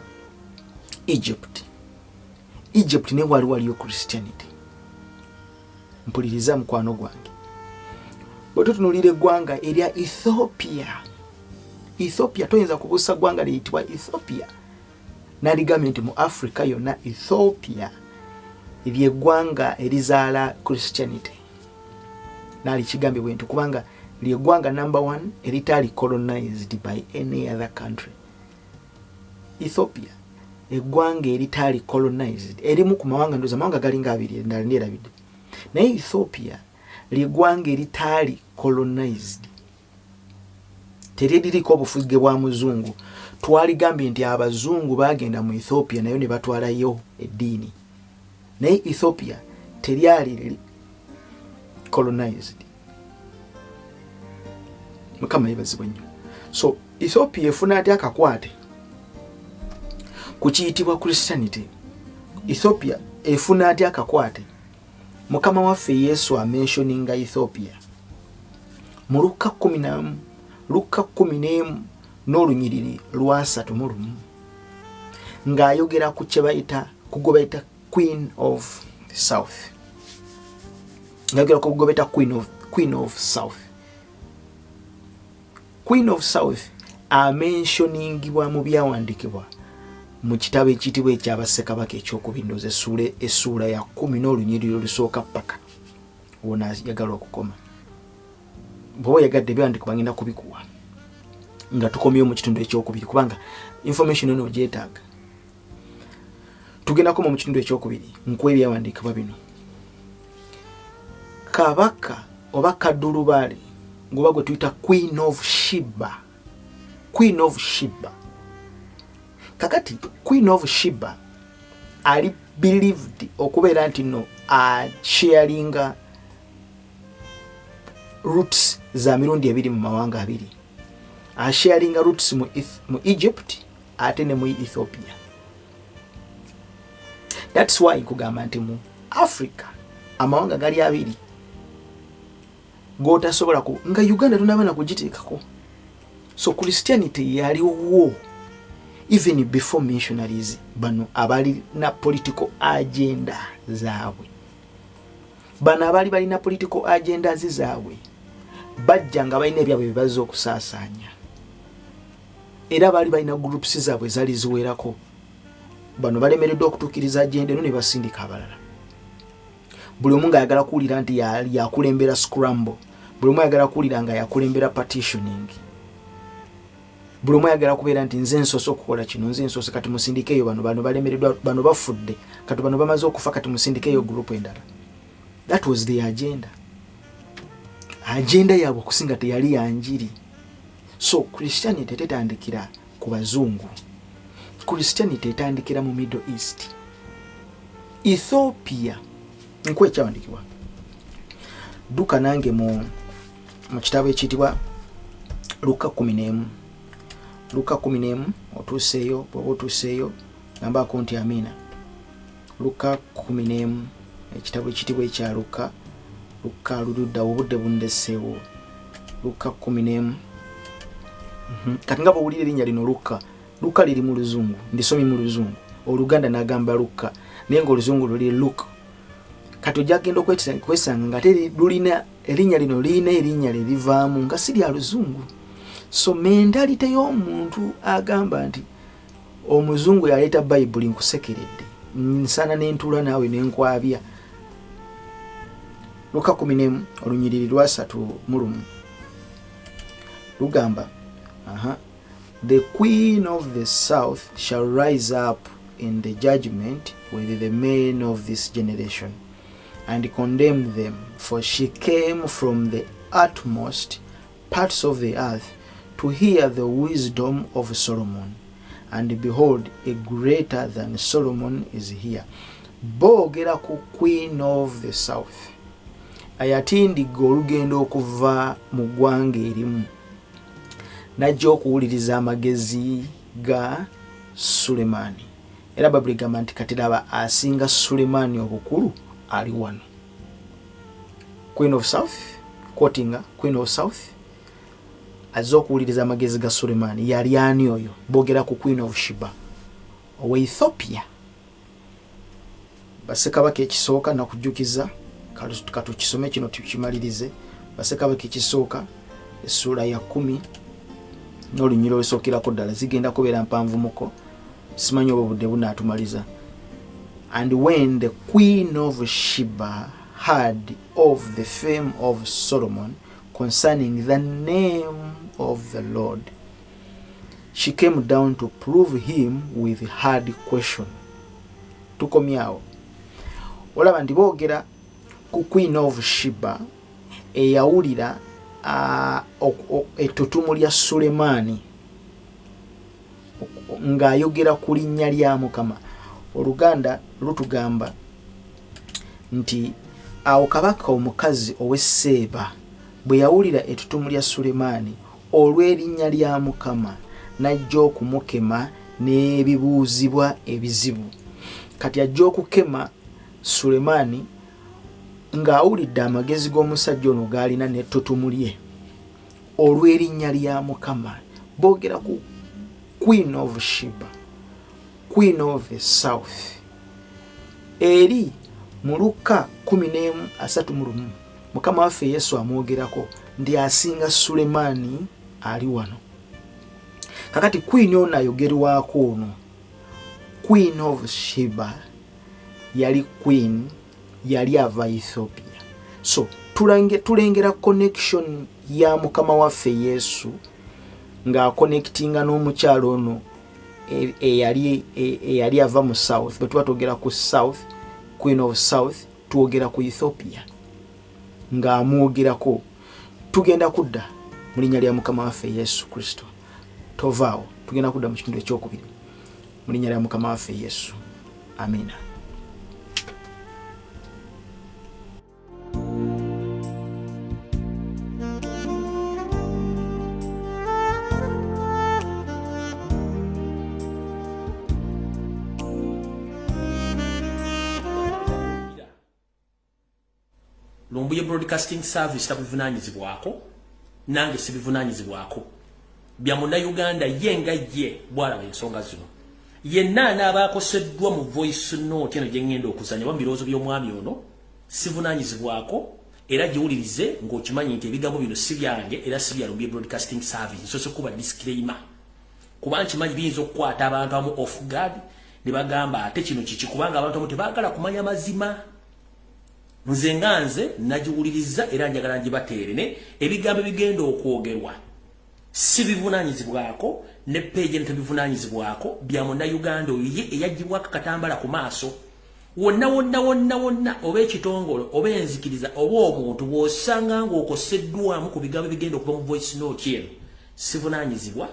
S3: Egypt ne waliyo Christianity. Mpuliriza mukwano gwange. Bwe tutunuulira eggwanga erya Ethiopia toyinza kubuusa ggwanga liyitibwa Ethiopia n'aligambye nti mu Africa yonna Ethiopia ly'eggwanga erizaala Christianity. N'alikigambye bwe nti kubanga ly'eggwanga number 1 eritaali colonized by any other country. Ethiopia eggwanga eritaali colonized erimu ku mawanga ndowooza amawanga galinga abiri endala ndyerabidde. Naye Ethiopia ly'eggwanga eritaali colonized. Teririko obufuge bwa muzungu. Twaligambye nti abazungu bagenda mu Ethiopia nayo ne batwalayo eddiini. Naye Ethiopia teryali colonized. Mukama yebazibwe nnyo. So Ethiopia efuna ate akakwate ku kiyitibwa Christianity. Ethiopia efuna ate akakwate Mukama waffe Yesu amentioninga Ethiopia mu Luka 11 n'olunyiriri lwa 31 ng'ayogera ku kye bayita Queen of South. Ng'ayogera ku gwe bayita Queen of South. Queen of South amentioningibwa mu byawandiikibwa mu kitabo ekiyitibwa eky'Abassekabaka ekyokubiri essuula ya 10 n'olunyiriri olusooka paka wona yagala okukoma. Bw'oba yagadde ebyandiko bagenda kubikuwa nga tukomyewo mu kitundu ekyokubiri kubanga information eno ogyetaaga. Tugenda koma mu kitundu ekyokubiri nkuwa ebyawandiikibwa bino. Kabaka oba kaddulubaale ngoba gwe tuyita Queen of Sheba. Kakati Queen of Sheba ali believed okubeera nti no sharinga roots za mirundi ebiri mu mawanga abiri. Sharinga roots mu Egypt ate ne mu Ethiopia. That's why kugamba nti mu Africa amawanga gali abiri gotasobola ku nga Uganda tunabana kugiteekako. So Christianity yaliwo even before missionaries bano abali na political agenda zaabwe. Bano abali balina political agendas zaabwe bajja nga balina ebyabwe bye okusaasanya era bali balina groups zaabwe zali ziwerako bano balemereddwa okutuukiriza agenda eno ne basindika abalala buli omu ng'ayagala kuwulira nti yakulembera scramble buli omu ayagala kuwulira nga yakulembera partitioning buli omu ayagala kubeera nti nze nsoose okukola kino nze nsoose kati musindikeeyo bano balemereddwa bano bafudde kati bano bamaze okufa kati musindikeeyo group endala. That was the agenda yaabwe okusinga teyali ya njiri. So Christianity tetandikira ku bazungu, Christianity etandikira mu Middle East. Ethiopia nkwe kyawandikibwa duka nange mu kitabo ekiyitibwa Luka 11 otuuseeyo bw'oba otuuseeyo nambako nti amina. Luka 11 ekitabo ekiyitibwa ekya Luka luludda obudde bundeseewo. Luka 11 kati nga bw'owulira erinnya lino Luka liri mu luzungu ndisomye mu luzungu oluganda n'agamba Luka naye ng'oluzungu luli Luke. Kati ojja genda okwesanga nga lulina erinnya lino lirina erinnya lye livaamu nga si lya luzungu. So mentalite y'omuntu agamba nti omuzungu yaleeta Bayibuli nkusekeredde nsana n'entuula naawe n'enkwabya. Luka 11 olunyiriri lwa 3 lugamba The queen of the south shall rise up in the judgment with the men of this generation and condemn them, for she came from the utmost parts of the earth to hear the wisdom of Solomon, and behold, a greater than Solomon is here. Boogera ku queen of the south ayatindiga olugendo okuva mu ggwanga erimu najja okuwuliriza amagezi ga Sulemaani. Era Bayibuli egamba nti kati laba asinga Sulemaani obukulu ali wano. Queen of South, quoting Queen of South, azza okuwuliriza amagezi ga Sulemaani. Yali ani oyo? Boogera ku Queen of Sheba owa Ethiopia. Bassekabaka ekisooka nakujjukiza katukisome kino tukimalirize. Bassekabaka ekisooka essula ya 10 n'olunyiro olusookirako ddala zigenda kubeera mpanvu muko simanyi oba obudde bunaatumaliza. And when the queen of Sheba heard of the fame of Solomon concerning the name of the Lord, she came down to prove him with hard question. Tukomyawo olaba nti boogera ku queen of Sheba eyawulira ettutumu lya Sulemaani ng'ayogera ku linnya lya Mukama. Oluganda lutugamba nti awo kabaka omukazi ow'esseeba bwe yawulira ettutumu lya Sulemaani olw'erinnya lya Mukama n'ajja okumukema n'ebibuuzibwa ebizibu. Kati ajja okukema Sulemaani ng'awulidde amagezi g'omusajja ono g'alina n'ettutumu lye olw'erinnya lya Mukama. Boogera ku Queen of Sheba, Queen of the South. Eri mu Luka 11:31 Mukama waffe Yesu amwogerako ndi asinga Sulemaani ali wano. Kakati Queen ono ayogerwako ono, Queen of Sheba yali Queen yali ava Ethiopia. So tulengera connection ya Mukama waffe Yesu nga connectinga n'omukyalo ono eyali ava mu South. Bwe tuba twogera ku South, Queen of South, twogera ku Ethiopia nga amwogerako. Tugenda kudda mu linnya lya Mukama waffe Yesu Kristo. Tovaawo tugenda kudda mu kitundu ekyokubiri mu linnya lya Mukama waffe Yesu. Amina.
S1: Lumbuye Broadcasting Service tabuvunanyizibwako nange sibivunanyizibwako bya Munnayuganda yenga ye bwalaba ensonga zino yenna anaabakoseddwa mu voice note eno gye ngenda okuzanya bambiroozo by'omwami ono sivunanyizibwako era jiwulirize ng'okimanyi nti ebigambo bino si byange era si bya Lumbuye Broadcasting Service nsoose kuba disclaimer kuba nkimanyi biyinza okukwata abantu amu off guard ne bagamba ate kino kiki kubanga abantu amu tebaagala kumanya mazima nze nganze nagiwuliriza era njagala njibateerene ebigambo bigenda okwogerwa si bivunaanyizibwako ne page ntebivunanyizibwako bya Munnayuganda oyo ye eyagibwako katambala ku maaso wonna oba ekitongole oba enzikiriza oba omuntu bw'osanga ng'okoseddwamu ku bigambo bigenda okuva mu voice note eno sivunanyizibwa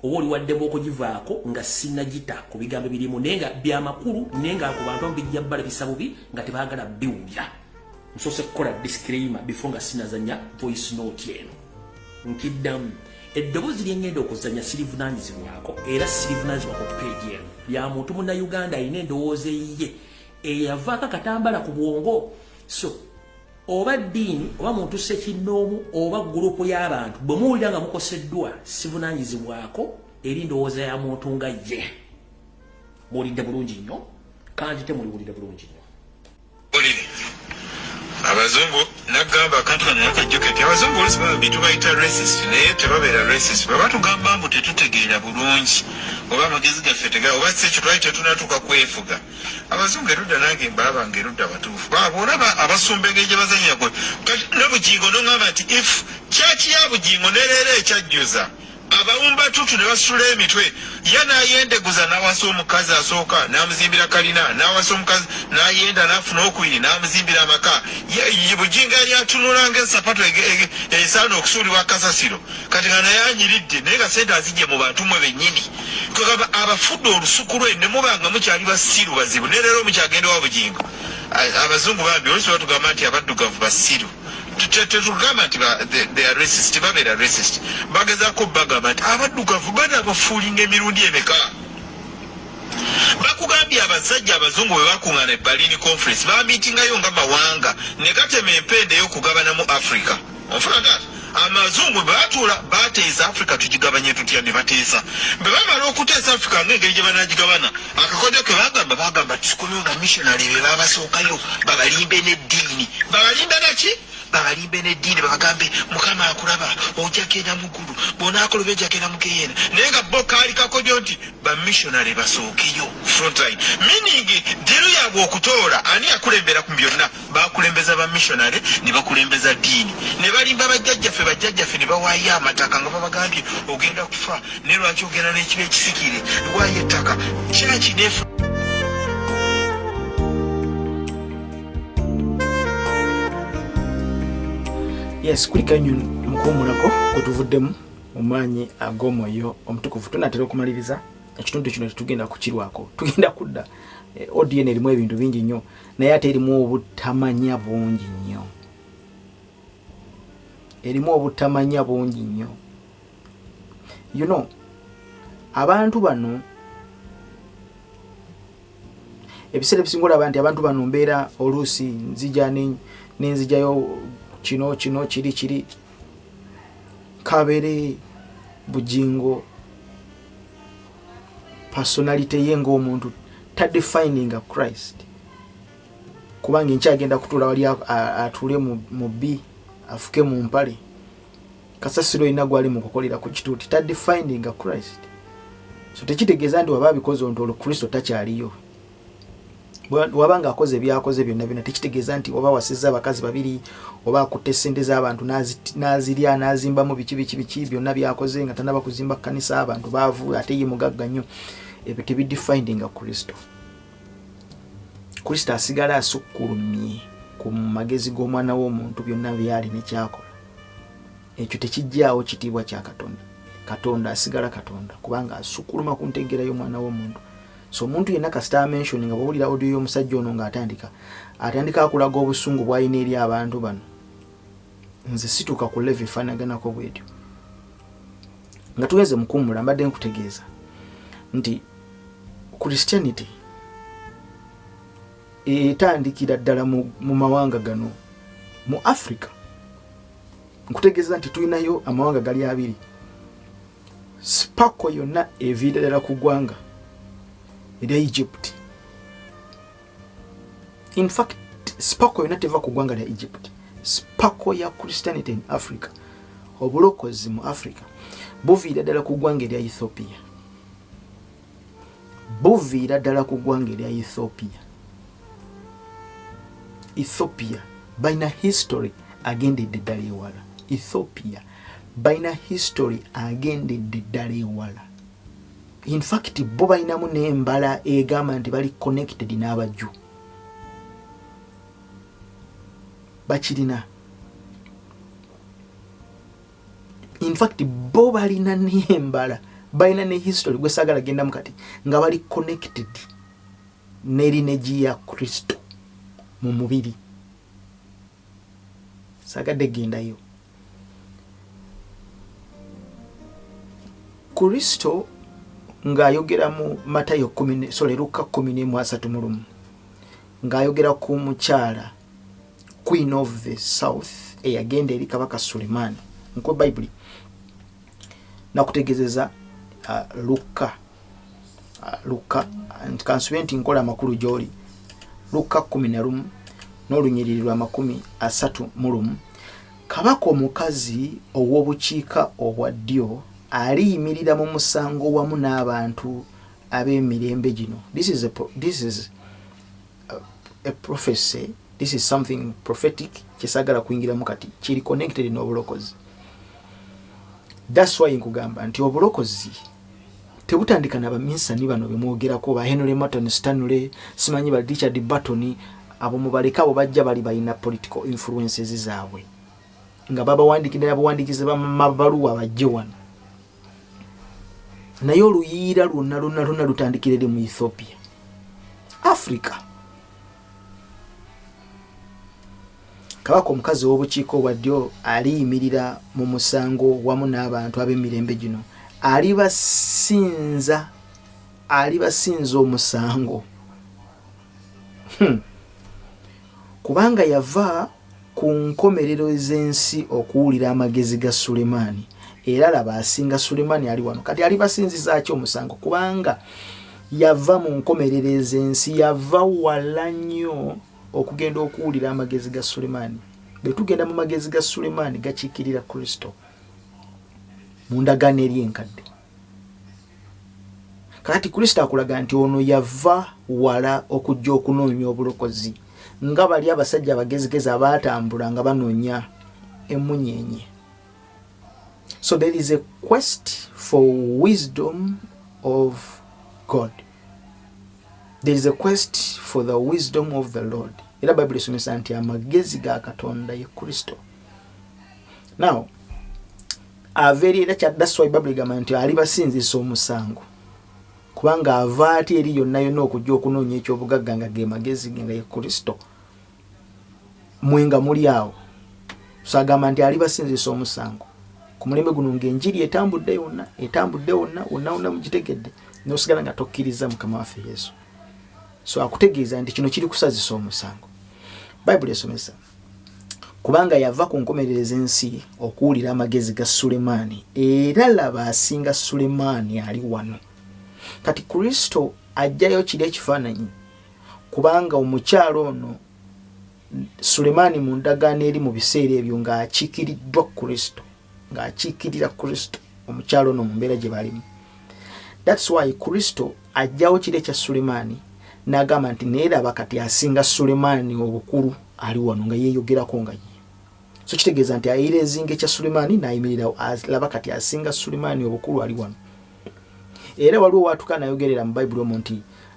S1: oba oli waddemu okugivaako nga sinnagita ku bigambo birimu naye nga byamakulu naye nga ku bantu bijja bbala bisa bubi nga tebaagala biwulya nsoose kukola disclaimer before nga sinazanya voice note eno nkiddamu eddoboozi lyengenda okuzanya sirivunanyizibwako era sirivunanyizibwako ku page eno ya muntu Munnayuganda alina endowooza eyiye eyavaako akatambala ku bwongo so oba ddiini oba muntu ssekinnoomu oba gurupu y'abantu bwe muwulira nga mukoseddwa sivunanyizibwako eri ndowooza ya muntu nga ye muwulidde bulungi nnyo kandi temuliwulira bulungi nnyo
S2: abazungu nagamba kampani yakajjuketi abazungu olusi baba bintu bayita racist naye tebabeera racist bwe batugamba mbu tetutegeera bulungi oba amagezi gaffe oba si ekyo twali tetunatuuka kwefuga abazungu erudda nange mbaabanga erudda batuufu boolaba abasumba engeri gye bazanya gwe kati n'obugingo noŋŋamba nti if kyaki ya bugingo nereera ekyajjuza abawumba tutu ne basula emitwe ye n'ayendeguza n'awasa omukazi asooka n'amuzimbira kalina n'awasa omukazi n'ayenda n'afuna okubiri n'amuzimbira amaka ye bugingo yali atunula ng'esapatu esaana okusuulibwa kasasiro kati nga naye anyiridde naye nga sente azijje mu bantu mwe bennyini kwegamba abafudde olusuku lwe ne mubanga mukyali basiru bazibu ne leero mukyagenda wa bugingo abazungu bambi olusi batugamba nti abaddugavu basiru tetugamba nti they are racist tebabeera racist bagezaako bagamba nti abaddugavu banaabafuulinga emirundi emeka bakugambye abasajja abazungu bwe bakuŋŋaana eberlin conference bamiitingayo nga mawanga ne gatema empenda ey'okugabana mu africa onfuna taata amazungu bwe batuula bateesa africa tugigabanye tutya ne bateesa bwe bamala okuteesa africa ng'engeri gye banagigabana akakodyo ke bagamba tusikomyewo nga missionary be babasookayo babalimbe n'eddiini babalimbe naki babalimbe n'eddiini babagambe mukama akulaba ojja genda mu ggulu bw'onaakola ojja genda mu geyeena naye nga bo kaali kakodyo nti bamissionary basookeyo frontline meaning ddiru yaabwe okutoola ani yakulembera ku byonna bakulembeza bamissionary ne bakulembeza ddiini ne balimba bajjajjaffe ne bawaayo amataka nga babagambye ogenda kufa ne lwaki ogenda n'ekiba ekisikire waayo ettaka kyaki nefu
S3: yes kulika nnyo mukuwumulako kwetuvuddemu mu maanyi ag'omwoyo omutukuvu tunatera okumaliriza ekitundu kino tetugenda kukirwako tugenda kudda audio eno erimu ebintu bingi nnyo naye ate erimu obutamanya bungi nnyo you know abantu bano ebiseera ebisinga olaba nti abantu bano mbeera oluusi nzija n'enzijayo kino kiri kabere bugingo personality ye ng'omuntu tadefining a Christ kubanga nkyagenda kutuula wali atuule mu B afuke mu mpale kasasiro ina gwali mu kukolera ku kituuti tadefining a Christ so tekitegeeza nti waba bikoze ontolo Kristo takyaliyo wabanga akoze byakoze byonna tekitegeeza nti oba wasizza abakazi babiri oba akutte ssente z'abantu n'azirya n'azimbamu biki byonna byakoze nga tanaba kuzimba kkanisa abantu baavu ate ye mugagga nnyo ebyo tebidefining a Kristo asigala asukkulumye ku magezi g'omwana w'omuntu byonna byali nekyakola ekyo tekijjaawo kitiibwa kya Katonda asigala Katonda kubanga asukkuluma ku ntegeera y'omwana w'omuntu so omuntu yenna kasita mention nga bawulira audio y'omusajja ono ng'atandika akulaga obusungu bw'alina eri abantu bano nze situuka ku level efaanaganako bwetyo nga tugeze mukuumula mbadde nkutegeeza nti Christianity etandikira ddala mu mawanga gano mu Africa nkutegeeza nti tulinayo amawanga gali abiri spako yonna eviira ddala ku ggwanga erya Egypt. In fact spako yonna teva ku ggwanga lya Egypt sparkle ya Christianity in Africa, obulokozi mu Africa buviira ddala ku ggwanga erya Ethiopia. Buviira ddala ku ggwanga erya Ethiopia. Ethiopia balina history agendedde ddala ewala. Ethiopia balina history agendedde ddala ewala. In fact bo balinamu n'embala egamba nti bali connected n'abajju. Bakirina. In fact bo balina n'embala balina ne history gwe sagala genda mukati nga bali connected n'erineji ya Kristo mu mubiri. Sagadde gendayo. Kristo ng'ayogera mu Matayo 10 Luka 10:33 ng'ayogera ku mukyala Queen of the South eyagenda eri kabaka Sulemani. Nko Bible nakutegezeza Luka and kansubenti nkola makulu joli Luka 11 n'olunyiriri lwa 31. Kabaka omukazi ow'obukiika obwa ddyo aliyimirira mu musango wamu n'abantu ab'emirembe gino. This is a prophecy. This is something prophetic. Kisagala kuingira mukati kiri connected n'obulokozi. That's why nkugamba nti obulokozi tebutandika na baminsani bano bemwogerako ba Henry Martin Stanley, simanyi ba Richard Burton, abo mubaleka abo bajja bali balina political influences zaabwe nga baba wandikira abawandikize bamabaluwa bajje wano. Naye oluyiira lwonna lutandikirire mu Ethiopia, Africa. Kabaka omukazi w'obukiiko obwa ddyo aliyimirira mu musango wamu n'abantu ab'emirembe gino alibasinza omusango kubanga yava ku nkomerero z'ensi okuwulira amagezi ga Sulemani, era laba asinga Sulemani ali wano. Kati alibasinziza ki omusango? Kubanga yava mu nkomerero z'ensi, yava wala nnyo okugenda okuwulira amagezi ga Sulemani. Bwe tugenda mu magezi ga Sulemani gakiikirira Kristo mu ndagaano eri enkadde. Kati Kristo akulaga nti ono yava wala okujja okunoonya obulokozi nga bali abasajja abagezigezi abaatambula nga banoonya emunyenye. So there is a quest for wisdom of God. There is a quest for the wisdom of the Lord. Era Bible esomesa nti amagezi ga Katonda ye Kristo. Now, that's why Bible egamba nti alibasinzisa omusango. Kubanga avaati eri yonna yonna okujja okunoonya ekyobugagga nga ge magezi nga ye Kristo. Mwenga muli awo. So agamba nti alibasinzisa omusango. Ku mulembe guno ng'enjiri etambudde wonna mugitegedde n'osigala nga tokkiriza Mukama waffe Yesu. So akutegeeza nti kino kiri kusazisa omusango. Bible esomesa kubanga yava ku nkomerero z'ensi okuwulira amagezi ga Sulemani, era laba asinga Sulemani ali wano. Kati Kristo ajjayo kiri ekifaananyi kubanga omukyalo ono Sulemani mu ndagaano eri mu biseera ebyo ng'akiikiriddwa Kristo, ng'akiikirira Kristo omukyalo ono mu mbeera gye balimu. That's why Kristo ajjawo kiri ekya Sulemani n'agamba nti naye laba kati asinga Sulemani obukulu ali wano nga yeeyogerako nga ye. So kitegeeza nti ayira ezinga ekya Sulemani n'ayimirira laba kati asinga Sulemani obukulu ali wano. Era waliwo waatuka nayogerera mu Bible omwo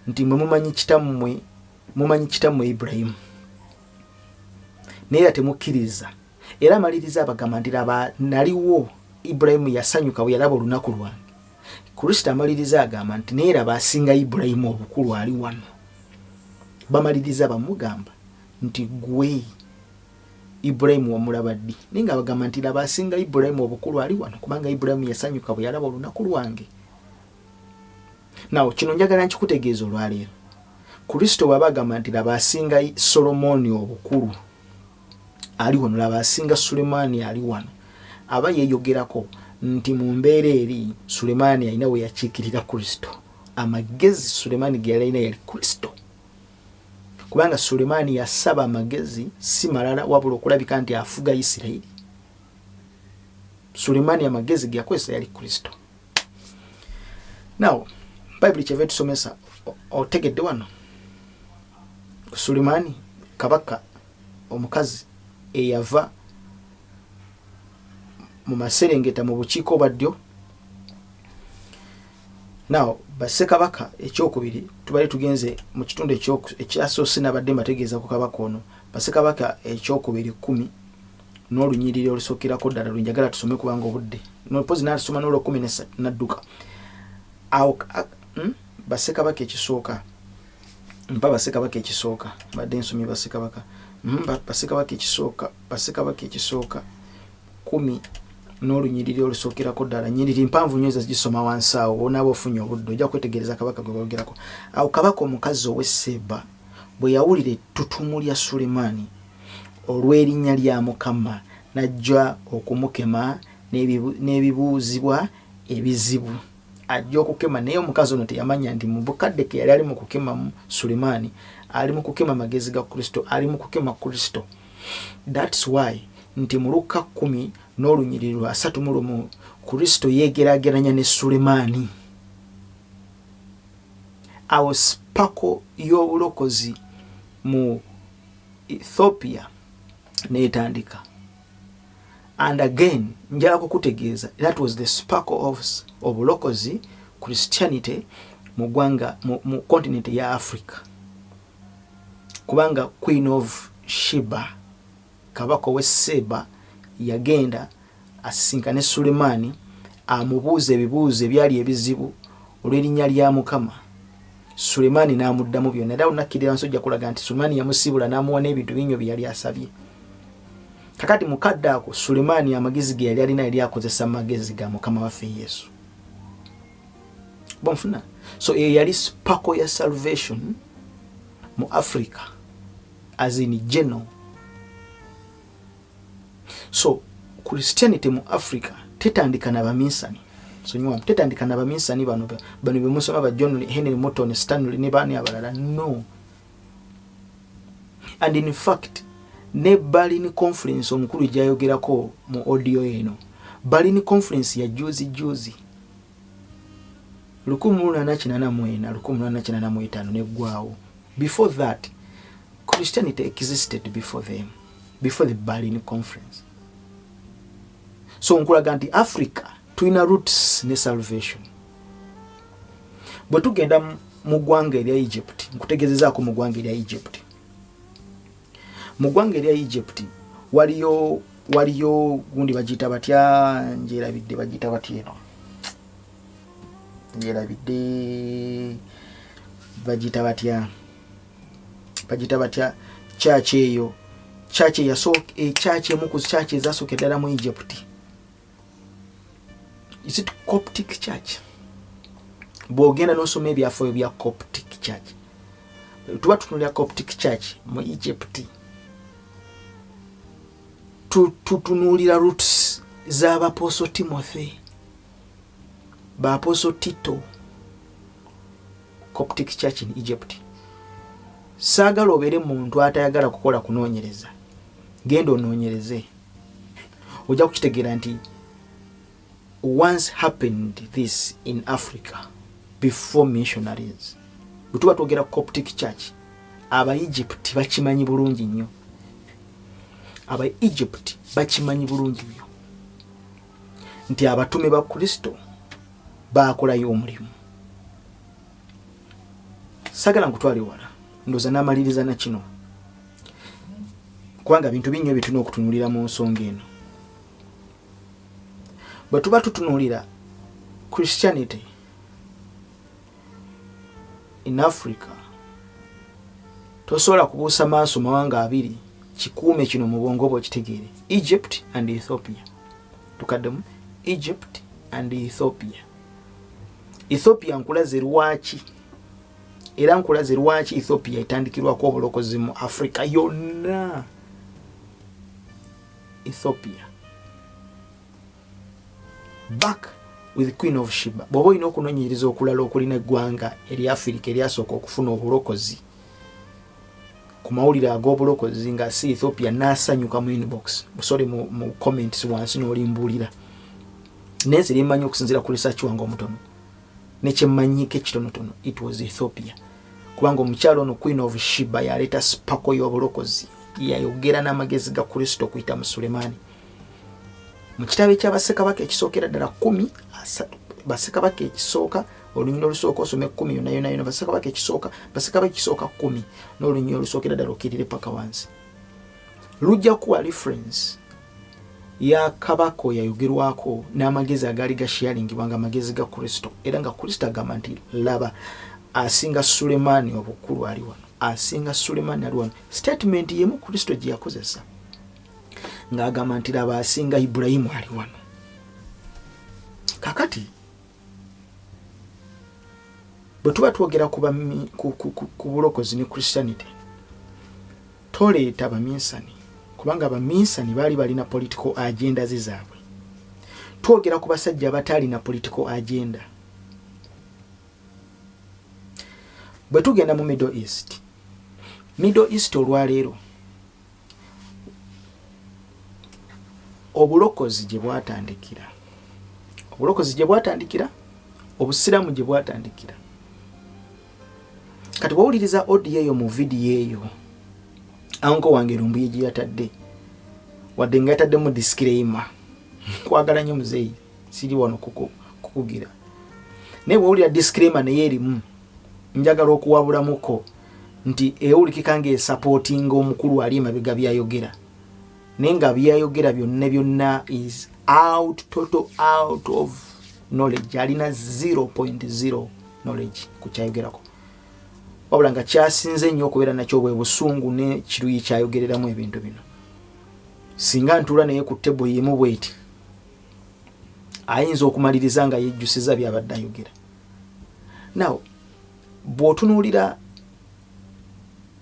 S3: nti mwe mumanyi kitammwe Ibrahimu naye temukkiriza. Era amaliriza abagamba nti laba naliwo Ibrahimu yasanyuka bwe yalaba olunaku lwange. Kristo amaliriza agamba nti naye laba asinga Ibrahimu obukulu ali wano. Bamaliriza bamugamba nti gwe Ibrahimu wamulaba ddi? Naye nga bagamba nti laba asinga Ibrahimu obukulu ali wano kubanga Ibrahimu yasanyuka bwe yalaba olunaku lwange. Nawo kino njagala nkikutegeeza olwaleero. Kristo bw'aba agamba nti laba asinga Solomoni obukulu ali wano, laba asinga Sulemani ali wano, aba yeeyogerako nti mu mbeera eri Sulemani alina we yakiikirira Kristo. Amagezi Sulemani ge yalina yali Kristo. kubanga Sulemani yasaba amagezi si malala wabula okulabika nti afuga Isirayiri. Sulemani amagezi gyakozesa yali Kristo. Now Bible kyeva tusomesa otegedde wano Sulemani kabaka omukazi eyava mu maserengeta mu bukiiko baddyo. Now Bassekabaka ekyokubiri tubali tugenze mu kitundu ekyasoose nabadde mbategeeza ku kabaka ono. Bassekabaka ekyokubiri 10 n'olunyiriri olusookirako ddala lunjagala tusome kubanga obudde nopozi n'atusoma n'olwo13 nadduka awo Bassekabaka ekisooka Bassekabaka ekisooka badde nsomye Bassekabaka Bassekabaka ekisooka 10 n'olunyiriri olusookirako ddala nyiriri mpanvu nnyo ezagisoma wansi awo onaaba ofunye obudde ojja kwetegereza kabaka gwe boogerako. Awo kabaka omukazi ow'Esseba bwe yawulira ettutumu lya Sulemaani olw'erinnya lya Mukama najja okumukema n'ebibuuzibwa ebizibu. Ajja okukema naye omukazi ono teyamanya nti mu bukadde ke yali ali mu kukema Sulemaani ali mu kukema magezi ga Kristo, ali mu kukema Kristo. That's why nti mu Luka 10 n'olunyiriri 31 Kristo yegeraageranya ne Sulemaani. Awo spako y'obulokozi mu Ethiopia n'etandika. And again njala kukutegeeza that was the sparkle of obulokozi Christianity mu gwanga mu continent ya Africa. Kubanga Queen of Sheba kabaka w'Esseba yagenda asisinkane Sulemaani amubuuza ebibuuzo ebyali ebizibu olw'erinnya lya Mukama. Sulemaani n'amuddamu byonna era onakkirira nsojja kulaga nti Sulemaani yamusibula n'amuwa n'ebintu binyo bye yali asabye. Kakati mukadde ako Sulemaani amagezi ge yali alina yali akozesa magezi ga Mukama waffe Yesu. Bonfuna. So yali sparkle ya salvation mu Africa as in general. So Christianity mu Africa tetandika na baminsani. So nywa tetandika na baminsani bano be musoma ba John Henry Morton Stanley ne bani abalala. No. And in fact ne Berlin conference omukulu gyayogerako mu audio eno. Berlin conference ya juzi 1884 neggwaawo. Before that Christianity existed before the Berlin conference. So nkulaga nti Africa tulina roots ne salvation. Bwe tugenda mu ggwanga erya Egypt nkutegezezaako mu ggwanga erya Egypt. Mu ggwanga erya Egypt waliyo gundi bagiyita batya njerabidde bagiyita batya eno njerabidde bagiyita batya church eyo church emu ku church ezasooka ddala mu Egypt. Is it Coptic church? Bw'ogenda n'osoma ebyafaayo bya Coptic church tuba tutunulira Coptic church mu Egypt tutunulira roots z'abaposo Timothy baaposo Tito. Coptic church in Egypt. Saagala obeere muntu atayagala kukola kunoonyereza genda onoonyereze ojja kukitegeera nti once happened this in Africa before missionaries. Bwe tuba Coptic church aba Egypt bakimanyi bulungi nnyo. Aba Egypt bakimanyi bulungi nnyo nti abatume ba Kristo baakolayo omulimu. Sagala nkutwale wala ndoza n'amaliriza na kino kubanga bintu binnyo bituna okutunulira mu nsonga eno. Bwe tuba tutunulira Christianity in Africa tosobola kubuusa maaso mawanga abiri kikuume kino mu bwongo bwo kitegeere. Egypt and Ethiopia. Tukaddemu Egypt and Ethiopia. Ethiopia nkulaze lwaki era nkulaze lwaki Ethiopia etandikirwako obulokozi mu Africa yonna. Ethiopia back with Queen of Sheba. Bw'oba olina okunoonyereza okulala okulina eggwanga eri Africa eryasooka okufuna obulokozi ku mawulire ag'obulokozi nga si Ethiopia n'asanyuka mu inbox sorry mu comments wansi n'olimbuulira neze limanyi okusinziira ku research wange omutono nekyemmanyiko ekitonotono it was Ethiopia kubanga omukyalo ono Queen of Sheba yaleeta spako y'obulokozi yayogera n'amagezi ga Kristo okuyita mu Sulemani mu kitabo eky'Abassekabaka ekisookera ddala 10 Bassekabaka ekisooka olunyiro olusooka osome 10 yonna Bassekabaka ekisooka 10 n'olunyiro olusookera ddala okirire paka wansi lujja kuwa reference ya kabako yayogerwako n'amagezi agali ga sharingibwa nga amagezi ga Kristo era nga Kristo agamba nti laba asinga Sulemani obukulu ali wano asinga Sulemani ali wano statement yemu Kristo gye yakozesa nga agamba nti laba asinga Ibrahimu ali wano kakati bwe tuba twogera ku bulokozi ne Christianity toleeta baminsani kubanga abaminsani baali balina political agenda zaabwe twogera ku basajja abataali na political agenda bwe tugenda mu Middle East olwaleero obulokozi gye bwatandikira obusiramu gye bwatandikira kati bwawuliriza audio eyo mu video eyo anko wange Lumbuye gye yatadde wadde nga yataddemu disclaimer kwagala nnyo muzeeyi siri wano kukugira naye bwawulira disclaimer naye erimu njagala okuwabulamuko nti ewulikika ng'esupportinga omukulu ali emabega byayogera naye nga byayogera byonna is total out of knowledge alina 0.0 knowledge ku kyayogerako wabula nga kyasinze nnyo okubeera nakyo bwe busungu ne kiruyi kyayogereramu ebintu bino singa ntuula naye ku tebo yemu bweti ayinza okumaliriza nga yejjusiza byabadde ayogera now bw'otunuulira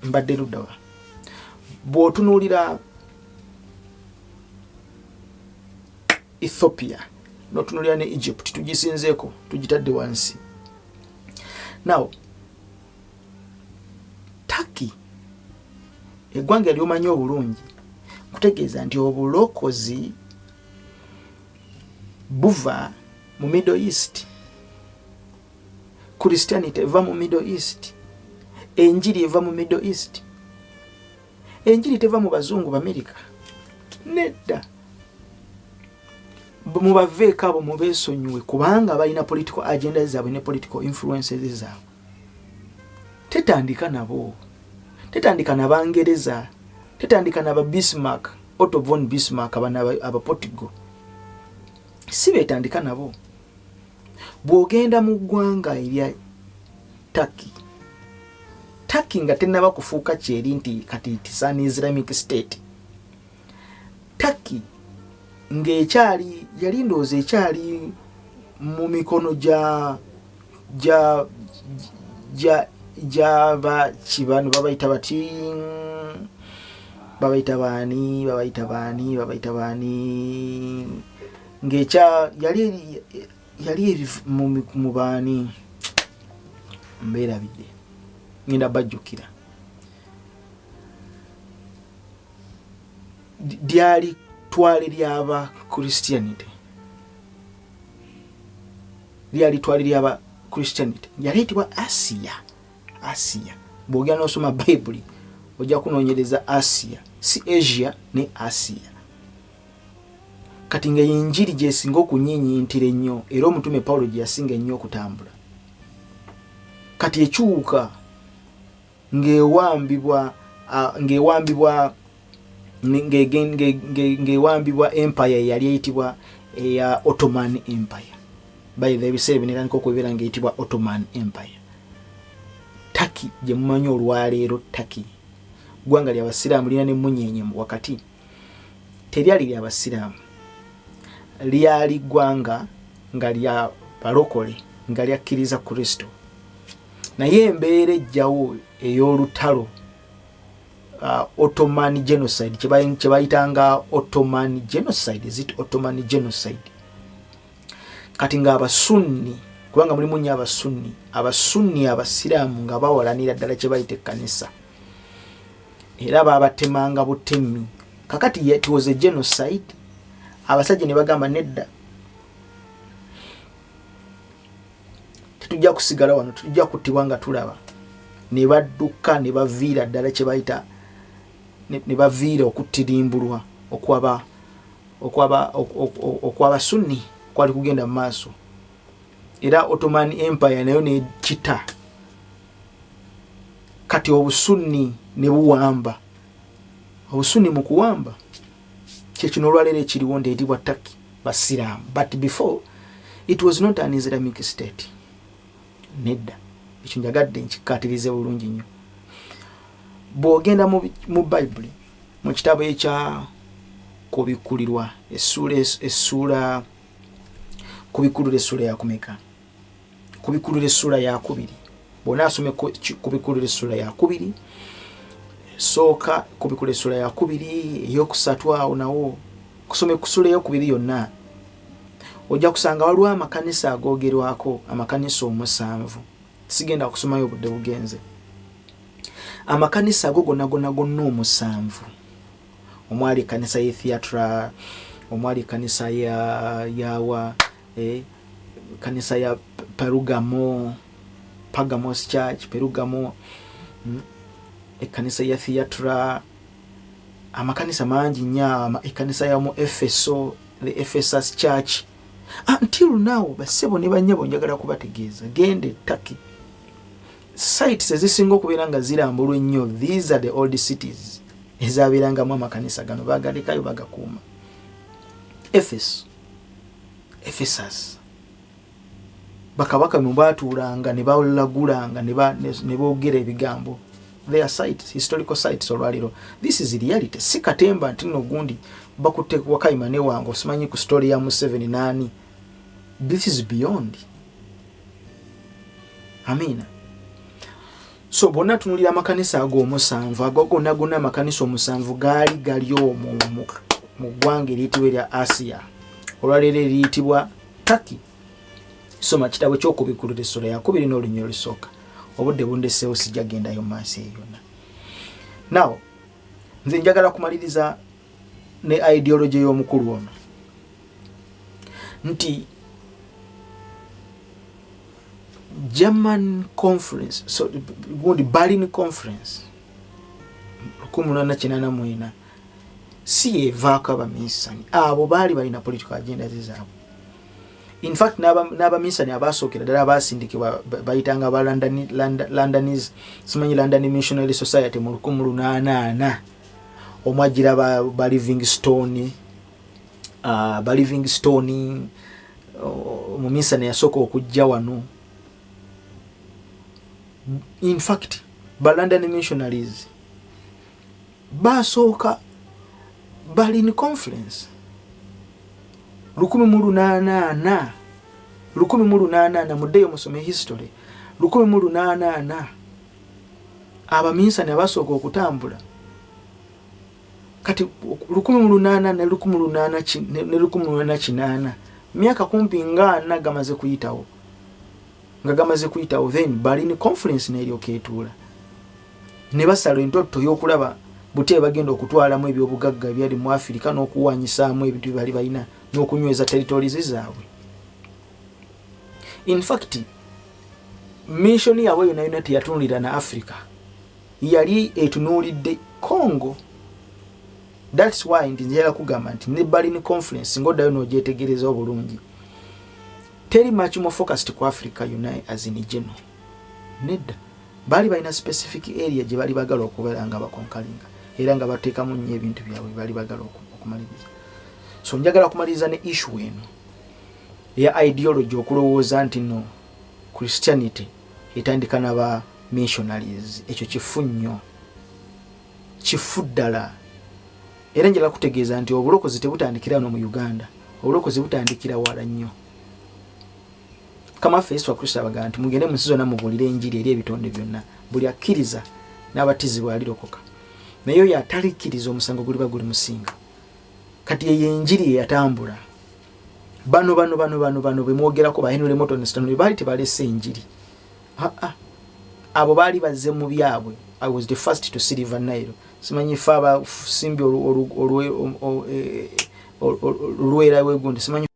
S3: mbadde luddawa bw'otunuulira Ethiopia n'otunuulira ne Egypt tugisinzeeko tugitadde wansi now Turkey eggwanga lyomanyi obulungi kutegeeza nti obulokozi buva mu Middle East Christianity eva mu Middle East enjiri eva mu Middle East enjiri teva mu bazungu b'Amerika nedda mu baveeko abo mu beesonyiwe kubanga balina political agenda zaabwe ne political influences zaabwe tetandika nabo tetandika n'Abangereza tetandika n'aba Bismarck Otto von Bismarck aba Portugal si betandika nabo bw'ogenda mu ggwanga erya Turkey nga tennaba kufuuka kyeri nti kati tisani Islamic State Turkey ng'ekyali yali ndowooza ekyali mu mikono gy'aba kibano babayita baani ng'ekya yali mu baani mbeerabidde ngenda bajjukira lyali twale ly'aba Christianity yaleetibwa Asia bw'ogenda n'osoma Bible ojja kunoonyereza Asia si Asia ne Asia kati nga yenjiri gyesinga okunyiinyiintira ennyo era omutume Pawulo gye yasinga ennyo okutambula kati ekyuka ng'ewambibwa empire yali eyitibwa eya Ottoman Empire by the ebiseera binetandika okubeera ng'eyitibwa Ottoman Empire Turkey gye mumanyi olwaleero Turkey ggwanga ly'Abasiraamu lina n'emmunyeenye wakati teryali ly'Abasiraamu lyali ggwanga nga lya balokole nga lyakkiriza Kristo naye embeera ejjawo ey'olutalo Ottoman genocide kye bayitanga Ottoman genocide Ottoman genocide kati nga Abasunni kubanga mulimu nnyo Abasunni Abasiraamu nga bawalanira ddala kye bayita ekkanisa era babatemanga butemi kakati it was a genocide abasajja ne bagamba nedda tujja kusigala wano tujja kutibwa nga tulaba ne badduka ne baviira ddala kye bayita ne baviira okutirimbulwa okwaba sunni kwali kugenda mu maaso era Ottoman Empire nayo ne kita kati obusunni ne buwamba obusunni mu kuwamba kyekino olwaleero ekiriwo ndeetibwa Turkey basiraamu but before it was not an Islamic state nedda ekyo njagadde nkikkaatirize bulungi nnyo bw'ogenda mu Bible mu kitabo ekya kubikulirwa essula kubikulira essula ya kumeka kubikulira essula ya 2 bw'ona asome kubikulira essula ya 2 sooka kubikulira essula ya 2 eyokusatu awo nawo kusome kusula eyo 2 yonna ojja kusanga waliwo amakanisa agoogerwako amakanisa 7 sigenda kusomayo obudde bugenze amakanisa ago gonna 7 omwali kanisa ye theatre omwali kanisa yawa kanisa ya Pergamos Church Perugamo kanisa ya theatre amakanisa mangi nnyo kanisa ya mu Efeso the Ephesus Church until now basebo ne banyabo njagala kubategeeza gende Turkey sites ezisinga okubeera nga zirambulwa ennyo these are the old cities ezabeerangamu amakanisa gano bagalekayo bagakuuma Ephesus bakabaka mu baatuulanga ne bawulagulanga ne boogera ebigambo their sites historical sites olwaliro this is reality si katemba nti no gundi bakutte wakayima ne wange osimanyi ku story ya Museveni nani this is beyond amina so bona tunulira amakanisa ago 7 ago gonna amakanisa 7 gali mu ggwanga eriyitibwa erya Asia olwaleero eriyitibwa Turkey soma kitabo ky'okubikulira essula ya 2 n'olunyiro lusooka obudde bundeseewo sijja gendayo maaso eyo yonna now nze njagala kumaliriza ne ideology y'omukulu ono nti German conference so gundi Berlin conference 1884 si evaako abamisani abo baali balina political agenda zaabwe in fact n'abamisani abasookera ddala abasindikibwa bayitanga ba Londonese simanyi London Missionary Society mu 1888 omwajira ba Livingstone omumisani yasooka okujja wano in fact ba London missionaries basooka Berlin conference 1888 muddeyo musome history 1888 abaminsani abasooka okutambula kati 1888 myaka kumpi nga 4 gamaze kuyitawo then Berlin conference n'eryoka etuula ne basala entoto y'okulaba bute bagenda okutwalamu ebyobugagga byali mu Afrika n'okuwanyisaamu ebintu bali balina n'okunyweza territories zaabwe in fact mission yaabwe yonna teyatunulira na Africa yali etunuulidde Congo that's why njagala kugamba nti ne Berlin conference ngoddayo n'ogyetegereza obulungi teri much more focused ku Africa yonna as in general nedda bali balina specific area gye bali bagala okubeera nga bakonkalinga era nga bateekamu nnyo ebintu byabwe bali bagala okumaliriza so njagala kumaliriza ne issue eno ya ideology okulowooza nti no Christianity etandika n'aba missionaries ekyo kifu nnyo kifu ddala era njagala kutegeeza nti obulokozi tebutandikira no mu Uganda obulokozi butandikira wala nnyo kama Yesu Kristo abagamba nti mugende mu nsi zonna mubuulire enjiri eri ebitonde byonna buli akkiriza n'abatizibwa alirokoka naye oyo atalikkiriza omusango guli baguli musinga kati ye enjiri yatambula bano bemwogerako ba Henry Moton Stanley bali tebalese enjiri abo baali bazze mu byabwe I was the first to see River Nile. Simanyi faba simbi olwera wegundi simanyi